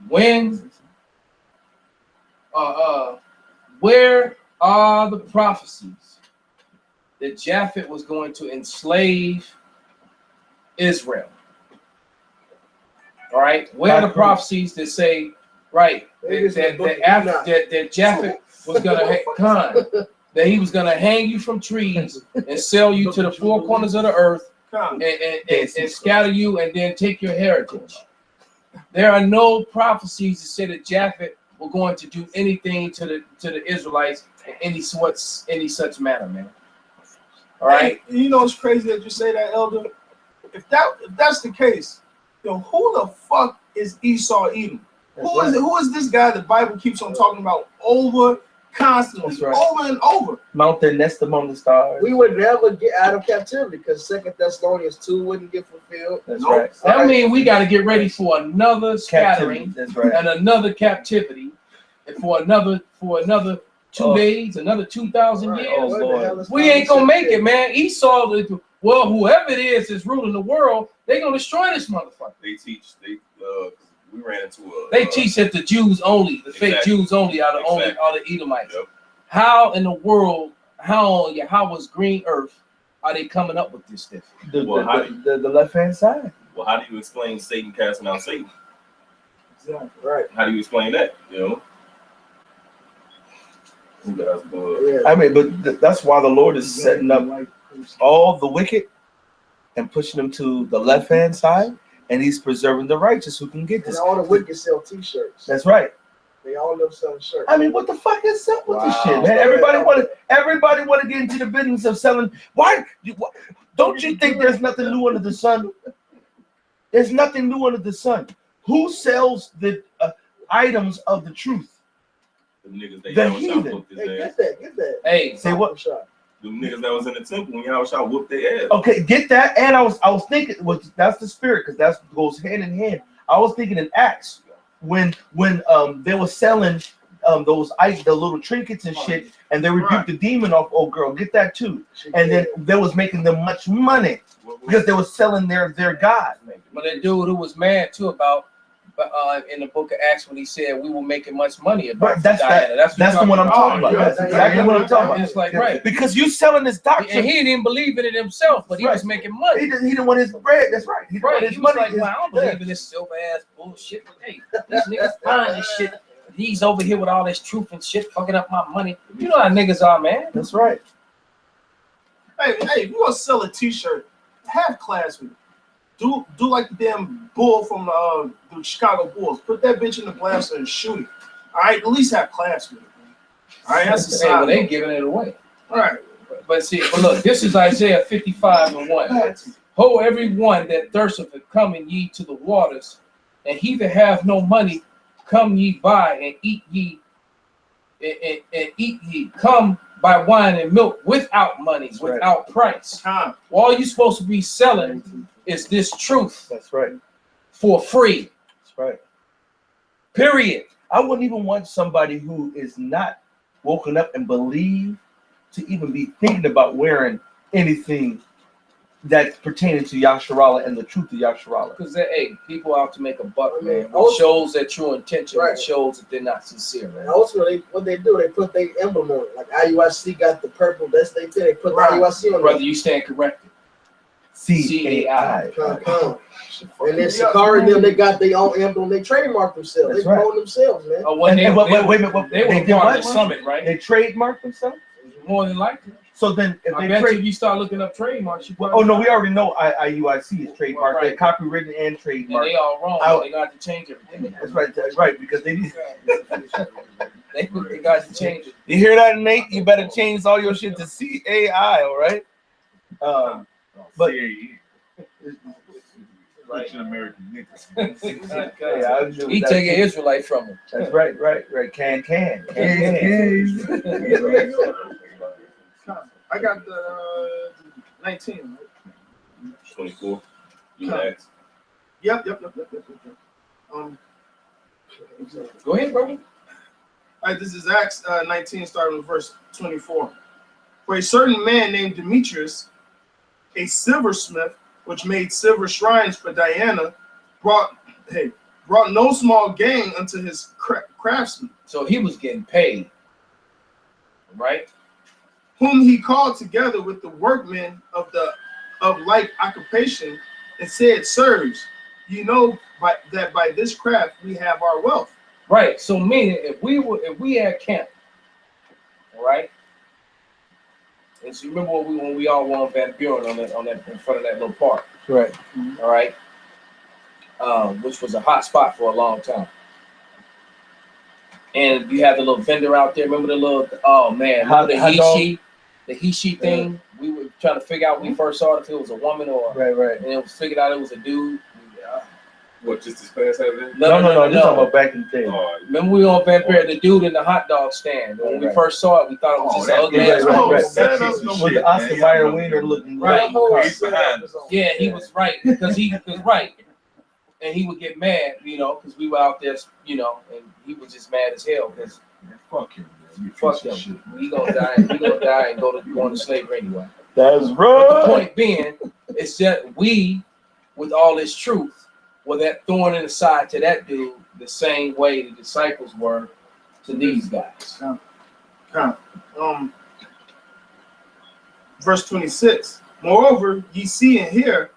when where are the prophecies that Japhet was going to enslave Israel? All right, where are the prophecies that say, right, that Japhet was gonna that he was gonna hang you from trees and sell you to the four corners of the earth and scatter you and then take your heritage? There are no prophecies that say that Japhet were going to do anything to the Israelites in any such manner, man. All right. Hey, you know it's crazy that you say that, Elder. If that's the case, yo, who the fuck is Esau Edom? Who is this guy the Bible keeps on talking about constantly, over and over? Mountain nest among the stars. We would never get out of captivity because 2 Thessalonians 2 wouldn't get fulfilled. That's right. That means we got to get ready for another scattering. That's right. And another captivity, and for another 2 days, another 2,000 years. Oh, Lord. We ain't gonna make it, man. Esau, well, whoever it is that's ruling the world, they gonna destroy this motherfucker. They teach. We ran into a. They teach that the Jews only, the fake Jews only, are the Edomites. Yep. How in the world? How on Yahweh's green earth are they coming up with this stuff? The left hand side. Well, how do you explain Satan casting out Satan? Exactly. Right. How do you explain that? You know. I mean, but that's why the Lord is setting up all the wicked and pushing them to the left hand side, and He's preserving the righteous who can get this. And all the wicked sell T-shirts. That's right. They all love selling shirts. I mean, what the fuck is up with this shit, man? Everybody want to get into the business of selling. Why? Don't you think there's nothing new under the sun? There's nothing new under the sun. Who sells the items of the truth? The heathen. Hey, get that. Hey, say what? The niggas that was in the temple when Yahweh Shai whooped their ass. Okay, get that. And I was thinking, that's the spirit, because that goes hand in hand. I was thinking in Acts when they were selling the little trinkets and shit, and they rebuked the demon off. Oh, girl, get that too. And then they was making them much money because they were selling their god. But that dude who was mad too about in the book of Acts when he said we were making much money about that's Diana. That's the one I'm talking about. Yeah, That's exactly what I'm talking about. It's like, right. Because you selling this doctrine. And he didn't believe in it himself, but he was making money. He didn't want his bread. That's right. He was his money. like, well, I don't believe in this silver ass bullshit. But hey, these niggas buying this shit. He's over here with all this truth and shit, fucking up my money. You know how niggas are, man. That's right. Hey, if you gonna sell a T-shirt, have class with it. Do like the damn bull from the Chicago Bulls. Put that bitch in the blaster and shoot it. All right, at least have class with it. All right, that's the side. Well, they giving it away. All right, but look, this is Isaiah 55:1. Ho, everyone that thirsteth, come ye to the waters, and he that have no money, come ye buy and eat ye, and eat ye. Come buy wine and milk without money, without price. All you're supposed to be selling is this truth. That's right. For free. That's right. Period. I wouldn't even want somebody who is not woken up and believe to even be thinking about wearing anything that's pertaining to Yasharallah and the truth of Yasharallah. Because people out to make a buck, man. It shows their true intention. It shows that they're not sincere, man. Also, what they do, they put their emblem on it. Like IUIC got the purple. That's they thing. They put the IUIC on it. Brother, you stand corrected. CAI. And then Sakari, them, they got their own emblem. They trademarked themselves. They promote themselves, man. Oh, wait a minute. They were part of the summit, right? They trademarked themselves? More than likely. So then, if you start looking up trademarks, we already know IUIC is trademarked. They're copywritten and trademarked. And they all wrong. They got to change everything. That's right. Because they got to change it. You hear that, Nate? You better change all your shit to CAI. All right. But Russian American niggas. He taking Israelite from him. That's right. Can. I got the 19. 24. You asked. Yep. Go ahead, brother. All right, this is Acts 19, starting with verse 24. For a certain man named Demetrius, a silversmith, which made silver shrines for Diana, brought no small gain unto his craftsmen. So he was getting paid, right? Whom he called together with the workmen of like occupation, and said, Sirs, you know that by this craft we have our wealth. Right. So meaning if we had camp, all right. And so you remember when we all were on Van Buren on that in front of that little park. Right. All right. Which was a hot spot for a long time. And you had the little vendor out there. Remember the little the he-she thing? We were trying to figure out when we first saw it if it was a woman or right. And it was figured out it was a dude. What, just this past Saturday? No. This talking about back in the day. Remember we were on Van Buren, the dude in the hot dog stand. When we first saw it, we thought it was just an ugly ass. With the Oscar Mayer Wiener looking right. Behind us. Yeah, he was right because he was right. And he would get mad, because we were out there, and he was just mad as hell because Fuck him, man. fuck him. We gonna die. We gonna die and go into slavery anyway. That's But right. the point being, is that we, with all this truth, were that thorn in the side to that dude the same way the disciples were to these guys. Verse 26. Moreover, ye see and hear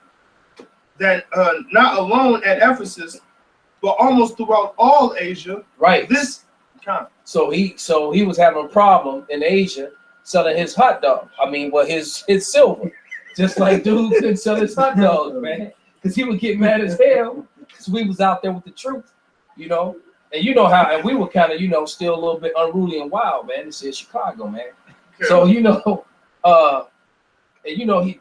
that not alone at Ephesus, but almost throughout all Asia, Right. So So he was having a problem in Asia selling his hot dog. His silver. Just like dude couldn't sell his hot dogs, man. Because he would get mad as hell because we was out there with the truth, And you know how, and we were kind of, still a little bit unruly and wild, man. This is Chicago, man. So, he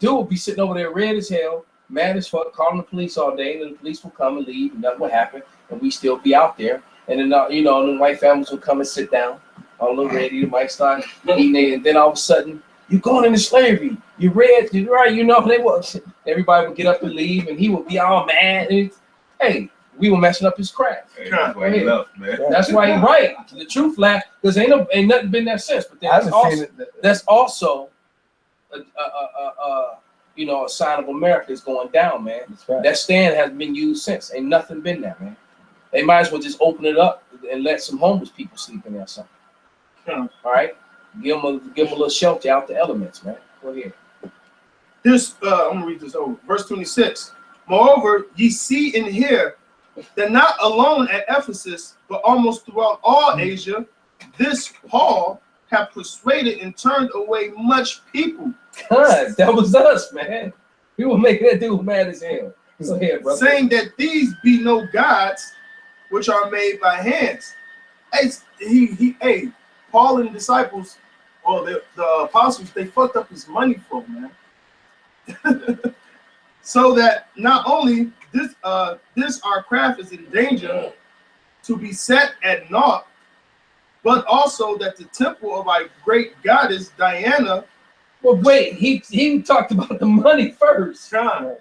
dude would be sitting over there red as hell, mad as fuck, calling the police all day, and then the police will come and leave, and nothing would happen, and we still be out there. And then, the white families would come and sit down, all a little ready, the might start eating, and then all of a sudden, you're going into slavery. You're red, you're right, they was. Everybody would get up and leave, and he would be all mad. And, hey, we were messing up his craft. Hey, that's why he left, man. That's why he's right. The truth left, because ain't nothing been there since. But that's also a sign of America is going down, man. That's right. That stand hasn't been used since. Ain't nothing been there, man. They might as well just open it up and let some homeless people sleep in there or something. All right? Give them a little shelter out the elements, man. Go ahead. I'm gonna read this over. Verse 26. Moreover, ye see and hear that not alone at Ephesus, but almost throughout all Asia, this Paul have persuaded and turned away much people. God, that was us, man. We were making that dude mad as hell. Go ahead, brother. Saying that these be no gods which are made by hands. Hey, Paul and the disciples, well, the apostles, they fucked up his money flow, man. So that not only this our craft is in danger to be set at naught, but also that the temple of our great goddess Diana. Well, wait, he talked about the money first. God.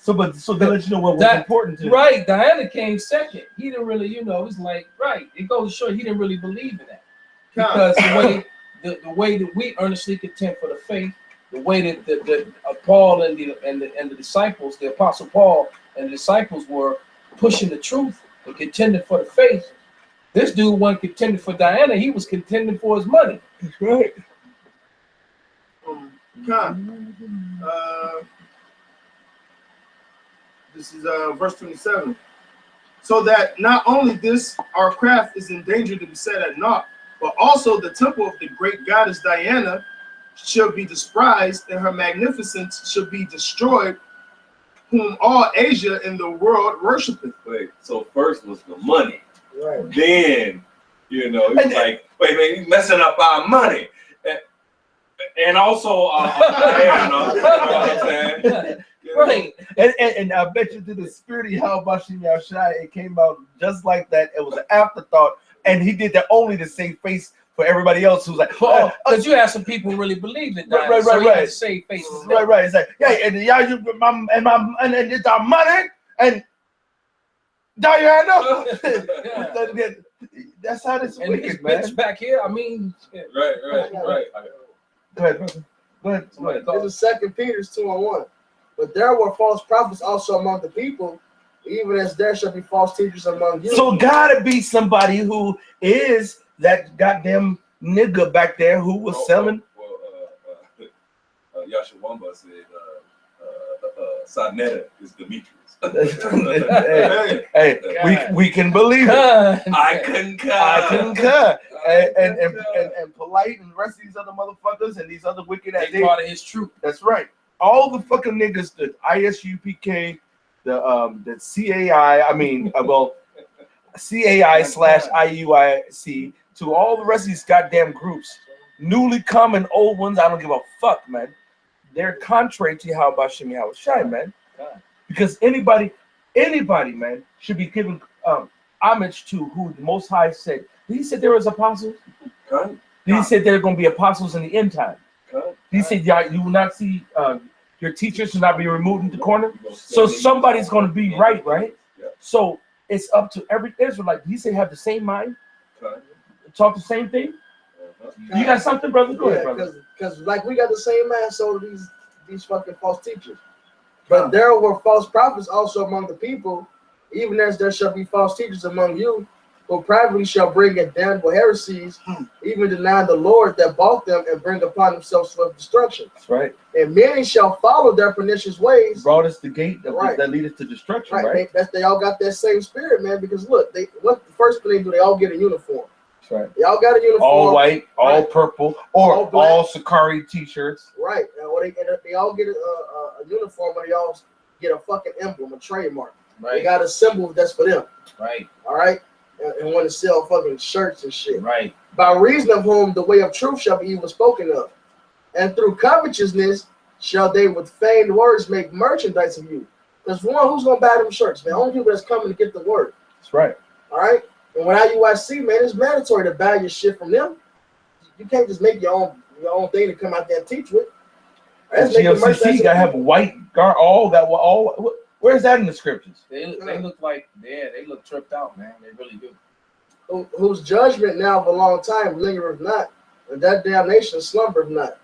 So they let you know what was important to him. Right, Diana came second. He didn't really, it's like, right. It goes to show he didn't really believe in that. Because the way that we earnestly contend for the faith, the way that Paul and the disciples, the apostle Paul and the disciples were pushing the truth and contending for the faith. This dude wasn't contending for Diana, he was contending for his money. That's right. This is verse 27. So that not only this our craft is in danger to be set at naught, but also the temple of the great goddess Diana shall be despised, and her magnificence shall be destroyed, whom all Asia in the world worshipeth. Wait, so first was the money. Right. Then, he's like, wait, man, you messing up our money. And also, yeah, no, you know what I'm saying? Right. And I bet you through the spirit of Halbashim Yashai, it came out just like that. It was an afterthought, and he did that only to save face for everybody else who's like, Because you had some people who really believed it. Right. So he had to save faces. Right. It's like, yeah, and y'all, and it's our money, and y'all, you know, that's how this And wicked, this man. bitch back here, I mean, shit. Right. Go ahead, brother. Go ahead. This is 2 Peter 2:1. But there were false prophets also among the people, even as there shall be false teachers among you. So gotta be somebody who is that goddamn nigga back there who was selling. Yashawamba said, Sarnetta is Demetrius. hey, we can believe it. I concur. And Polite and the rest of these other motherfuckers and these other wicked ass. They part of his troop. That's right. All the fucking niggas, the ISUPK, the CAI, I mean, CAI/IUIC, to all the rest of these goddamn groups, newly come and old ones, I don't give a fuck, man. They're contrary to how Bashim Yahushai, man. Because anybody, man, should be given homage to who the Most High said. Did he say there was apostles? Did he say there are going to be apostles in the end time? He said, "Yeah, you will not see your teachers will not be removed in the corner." So somebody's going to be right? So it's up to every Israelite. Did he say have the same mind? Talk the same thing? You got something, brother? Go ahead, brother. Because like we got the same mind, so do these fucking false teachers. But there were false prophets also among the people, even as there shall be false teachers among you, who privately shall bring in damnable heresies, even denying the Lord that bought them, and bring upon themselves swift destruction. That's right. And many shall follow their pernicious ways. Brought us the gate that lead us to destruction, right? They all got that same spirit, man. Because look, what the first thing they do, they all get a uniform. That's right. They all got a uniform. All white, all purple, or all Sakari t-shirts. Right. Or they all get a uniform, or they all get a fucking emblem, a trademark. Right. They got a symbol that's for them. Right. All right. And want to sell fucking shirts and shit. Right. By reason of whom the way of truth shall be even spoken of. And through covetousness shall they with feigned words make merchandise of you. Because one, who's going to buy them shirts, man? Only people that's coming to get the word. That's right. All right. And when IUIC, man, it's mandatory to buy your shit from them. You can't just make your own thing to come out there and teach with. GMCC got to have a white guard. Where's that in the scriptures? They look like they look tripped out, man. They really do. Whose judgment now of a long time lingereth not, and that damnation slumbereth not.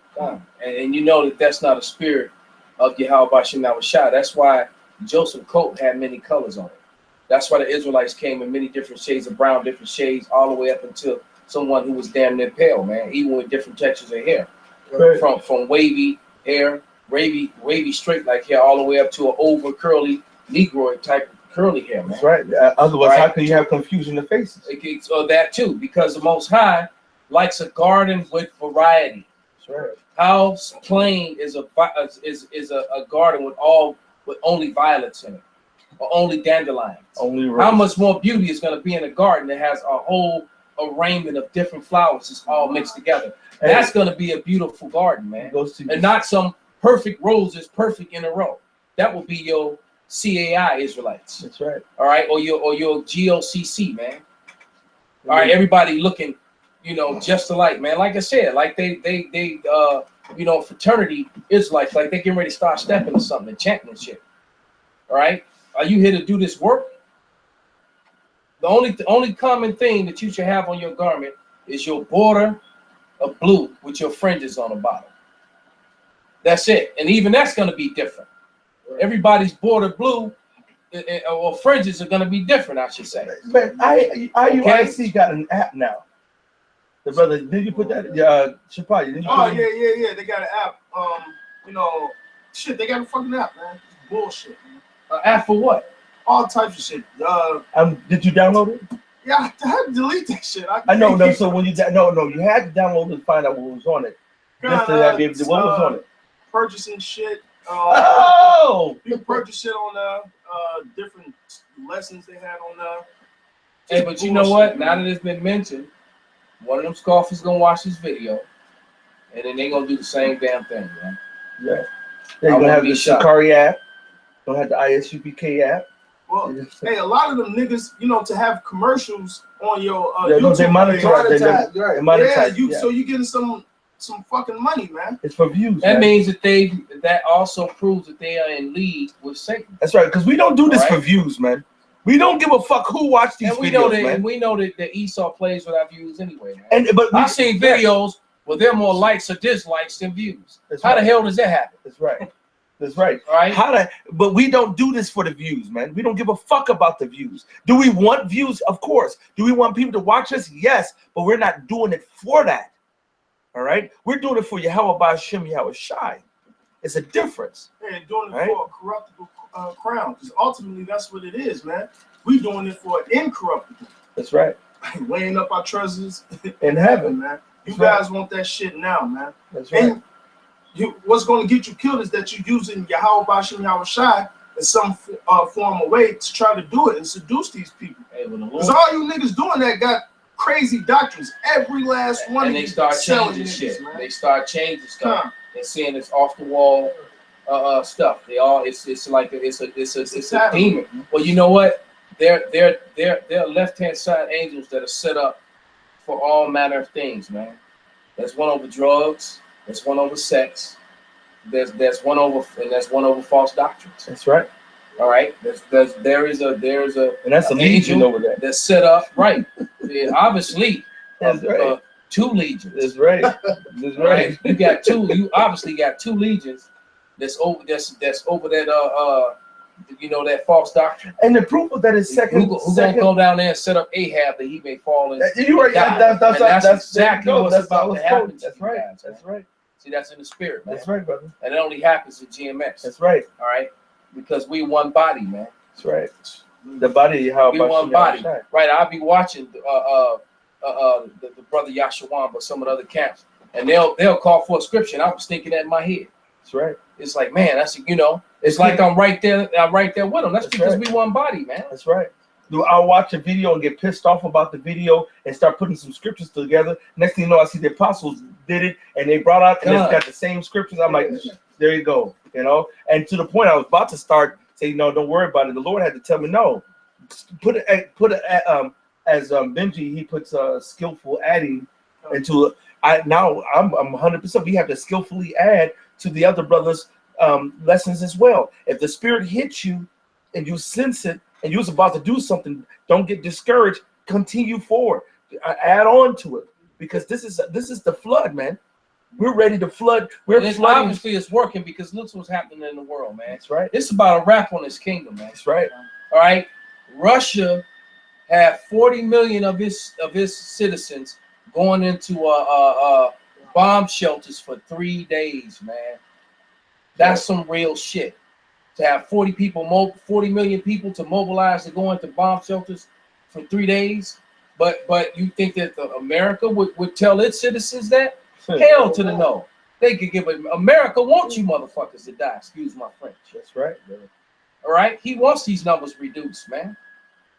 And you know that's not a spirit of Yahweh Bashim Yahushai. That's why Joseph's coat had many colors on it. That's why the Israelites came in many different shades of brown, different shades, all the way up until someone who was damn near pale, man, even with different textures of hair. Right. From wavy hair, wavy straight like hair, all the way up to an over curly Negroid type of curly hair, man. That's right. Otherwise, how can you have confusion in faces? That too, because the Most High likes a garden with variety. That's right. How plain is a garden with only violets in it, or only dandelions? How much more beauty is going to be in a garden that has a whole arraignment of different flowers just all mixed together? That's going to be a beautiful garden, man. And not some perfect roses, perfect in a row. That will be your CAI Israelites. That's right. All right, or your GOCC, man. All right, everybody looking, just alike, man. Like I said, like they fraternity Israelites, like they getting ready to start stepping or something and chanting and shit. All right, are you here to do this work? The only common thing that you should have on your garment is your border of blue with your fringes on the bottom. That's it, and even that's going to be different. Everybody's border blue or fringes are going to be different, I should say. Man, IUIC got an app now. The brother, did you put that? Chapai, did you put yeah. They got an app. Shit, they got a fucking app, man. Bullshit, man. An app for what? All types of shit. Did you download it? Yeah, I had to delete that shit. I know. No. So when you you had to download it to find out what was on it. What was on it? Purchasing shit. You can purchase shit on different lessons they had on Hey, but you know what? Now that it's been mentioned, one of them scoffers gonna watch this video. and then they're gonna do the same damn thing, man. Yeah. They're gonna have the Shikari app. Gonna have the ISUPK app. Well, hey, a lot of them niggas, you know, to have commercials on your YouTube, they monetize. Yeah, so you getting some fucking money, man. It's for views. That means that also proves that they are in league with Satan. That's right, because we don't do this for views, man. We don't give a fuck who watch these videos, man. And we know that the Esau plays with our views anyway, man. But I've seen videos where there are more likes or dislikes than views. How the hell does that happen? That's right. That's right. All right. But we don't do this for the views, man. We don't give a fuck about the views. Do we want views? Of course. Do we want people to watch us? Yes, but we're not doing it for that. All right? We're doing it for Yahweh Ba'Shem Yahweh Shai. It's a difference. And doing it for a corruptible crown, because ultimately that's what it is, man. We doing it for incorruptible. That's right. Laying up our treasures in heaven, man. You guys want that shit now, man. That's right. And what's going to get you killed is that you're using Yahweh Ba'Shem Yahweh Shai in some form of way to try to do it and seduce these people. Because all you niggas doing that got crazy doctrines. Every last one. And they start changing shit. Man. They start changing stuff. They're saying it's off the wall stuff. They all it's like it's a demon. Well, you know what? They're left-hand side angels that are set up for all manner of things, man. There's one over drugs. There's one over sex. There's one over false doctrines. That's right. All right. There is a and that's a legion over there. That's set up right. Obviously, that's right. 2 legions. That's right. That's right. You got 2. You obviously got 2 legions. That's over that you know, that false doctrine. And the proof of that is second. Who's gonna go down there and set up Ahab that he may fall in? You're right. That's exactly what's about to happen. That's right. That's right. See, that's in the spirit, man. That's right, brother. And it only happens at GMX. That's right. All right, because we one body, man. That's right. The body, how we one body, right? I'll be watching the brother Yashawan, but some of the other camps, and they'll call for a scripture. And I was thinking that in my head. That's right. It's like, man, that's, you know, it's like I'm right there with them. That's because we one body, man. That's right. I'll watch a video and get pissed off about the video and start putting some scriptures together. Next thing you know, I see the apostles did it and they brought out and it's got the same scriptures. I'm like, there you go, you know. And to the point, I was about to start saying, no, don't worry about it. The Lord had to tell me, no, put it as Benji, he puts skillful adding into it. I'm 100%. We have to skillfully add to the other brothers' lessons as well. If the spirit hits you and you sense it and you're about to do something, don't get discouraged. Continue forward. Add on to it, because this is the flood, man. We're ready to flood. Obviously it's working, because look what's happening in the world, man. That's right. It's about a wrap on this kingdom, man. That's right. All right. Russia had 40 million of his citizens going into bomb shelters for 3 days, man. That's some real shit. To have 40 million people to mobilize to go into bomb shelters for 3 days, but you think that America would tell its citizens that? Hell to the no. They could give it. America wants you motherfuckers to die. Excuse my French. That's right, brother. All right, he wants these numbers reduced, man.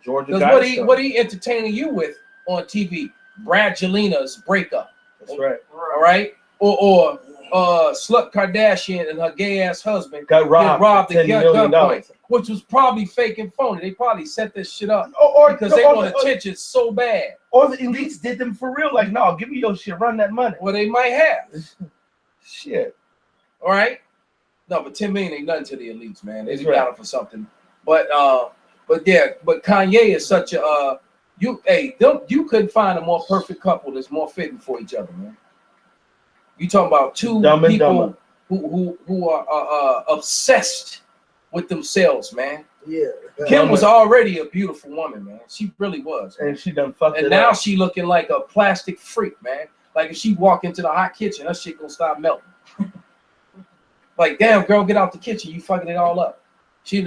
Georgia. Because what he entertaining you with on TV? Brangelina's breakup. That's right. All right, or Slut Kardashian and her gay ass husband got robbed at gunpoint, which was probably fake and phony. They probably set this shit up because they want attention so bad. Or the elites did them for real. Like, no, give me your shit, run that money. Well, they might have. Shit. All right. No, but 10 million ain't nothing to the elites, man. They got it for something. But Kanye is such a you couldn't find a more perfect couple that's more fitting for each other, man. You talking about two people who are obsessed with themselves, man. Yeah. Kim was already a beautiful woman, man. She really was, man. And she done fucked it up. And now she looking like a plastic freak, man. Like if she walk into the hot kitchen, her shit gonna start melting. Like, damn, girl, get out the kitchen. You fucking it all up. She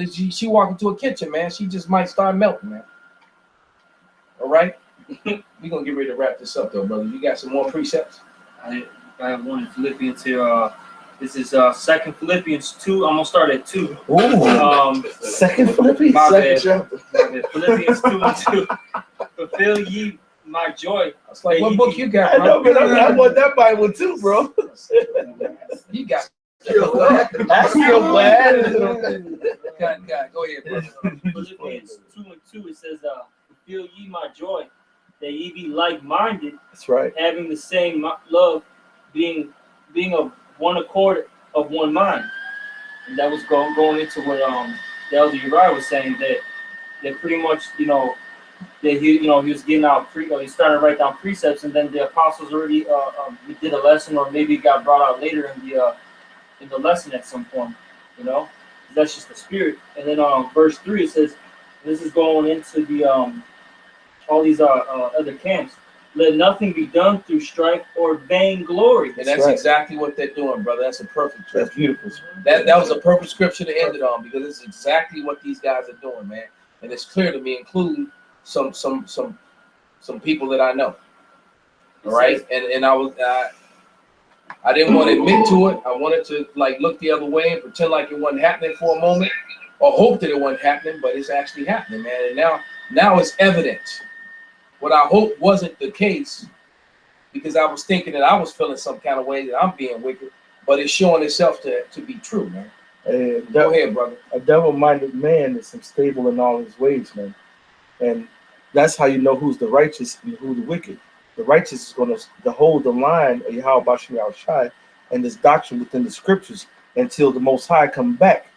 walk into a kitchen, man. She just might start melting, man. All right? We're going to get ready to wrap this up, though, brother. You got some more precepts? I have one in Philippians here. This is 2 Philippians 2. I'm going to start at 2. Ooh. 2 Philippians? My bad. Philippians 2 and 2. Fulfill ye my joy. It's like, what book you got, I know, bro? but I want that Bible too, bro. You got. I feel glad. God, go ahead, bro. Philippians 2:2, it says, "Feel ye my joy, that ye be like-minded, That's right. having the same love, being of one accord, of one mind." And that was going into what Elder Uriah was saying, that pretty much, that he was getting out he started to write down precepts, and then the apostles already we did a lesson, or maybe it got brought out later in the lesson at some point, that's just the spirit. And then verse 3, it says, this is going into the all these other camps. Let nothing be done through strife or vainglory. And that's exactly what they're doing, brother. That's a perfect scripture. That's beautiful. That was a perfect scripture to end it on, because it's exactly what these guys are doing, man. And it's clear to me, including some people that I know. All right, and I didn't want to admit to it. I wanted to look the other way and pretend like it wasn't happening for a moment, or hope that it wasn't happening, but it's actually happening, man. And now it's evident. What I hoped wasn't the case, because I was thinking that I was feeling some kind of way that I'm being wicked, but it's showing itself to be true, man. Go ahead, brother. A double-minded man is unstable in all his ways, man. And that's how you know who's the righteous and who the wicked. The righteous is going to hold the line of Yahweh Bashim Yahushai and this doctrine within the scriptures until the Most High come back.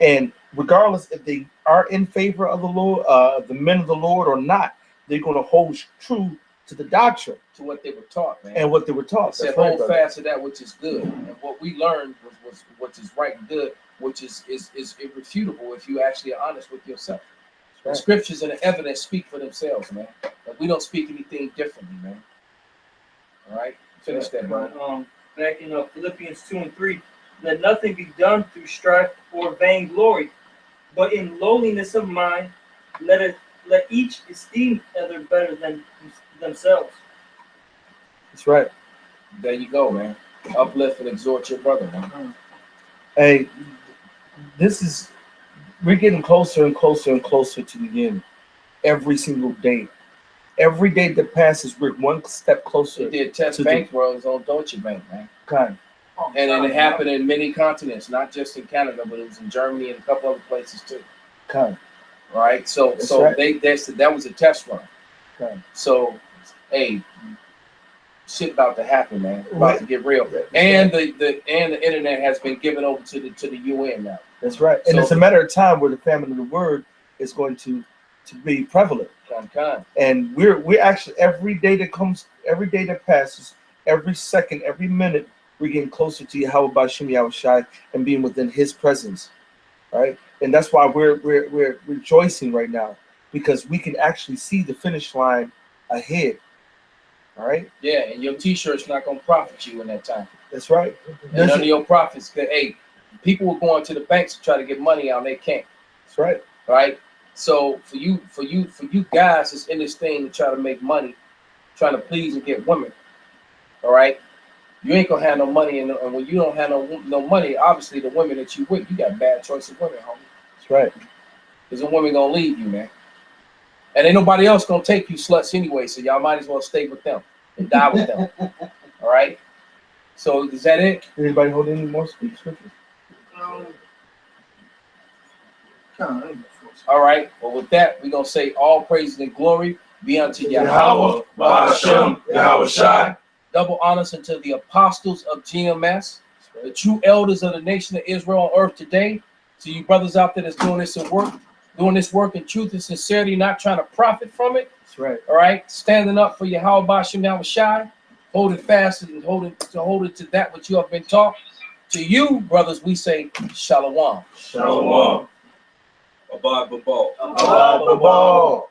And regardless if they are in favor of the Lord, the men of the Lord, or not, they're going to hold true to the doctrine, to what they were taught, man. And what they were taught. Said hold fast to that which is good, and what we learned was what is right and good, which is irrefutable if you actually are honest with yourself. The scriptures and the evidence speak for themselves, man. Like, we don't speak anything differently, man. All right, finish that, bro. Back in Philippians 2:3, let nothing be done through strife or vainglory, but in lowliness of mind, let each esteem other better than themselves. That's right. There you go, man. Uplift and exhort your brother, man. Hey, we're getting closer and closer and closer to the end. Every single day. Every day that passes, we're one step closer. They did test bank runs on Deutsche Bank, man. Kind. And it happened in many continents, not just in Canada, but it was in Germany and a couple other places too. Kind. Right? So right. That was a test run. Kind. So, hey, shit about to happen, man. About to get real. And the internet has been given over to the UN now. That's right. And it's a matter of time where the famine of the word is going to be prevalent. And we're actually, every day that passes, every second, every minute, we're getting closer to Yahweh Bashim Yahushai and being within his presence. Right? And that's why we're rejoicing right now, because we can actually see the finish line ahead. All right? Yeah, and your t-shirt's not gonna profit you in that time. That's right. And none of your profits. Hey, people were going to the banks to try to get money out, and they can't. That's right. Right? So for you guys that's in this thing to try to make money, trying to please and get women, all right? You ain't gonna have no money, and when you don't have no money, obviously the women that you with, you got bad choice of women, homie. That's right. Because the women gonna leave you, man. And ain't nobody else gonna take you sluts anyway, so y'all might as well stay with them and die with them. All right? So is that it? Anybody hold any more speech scriptures? All right. Well, with that, we're gonna say all praise and glory be unto Yahweh, Ba'ashem, Yahushai. Double honors unto the apostles of GMS, the true elders of the nation of Israel on earth today. To you brothers out there that's doing this work in truth and sincerity, not trying to profit from it. That's right. All right. Standing up for Yahweh Ba'ashem Yahushai, holding fast and holding to that which you have been taught. To you, brothers, we say Shalom. Shalom. Abad Babal. Abad Babal.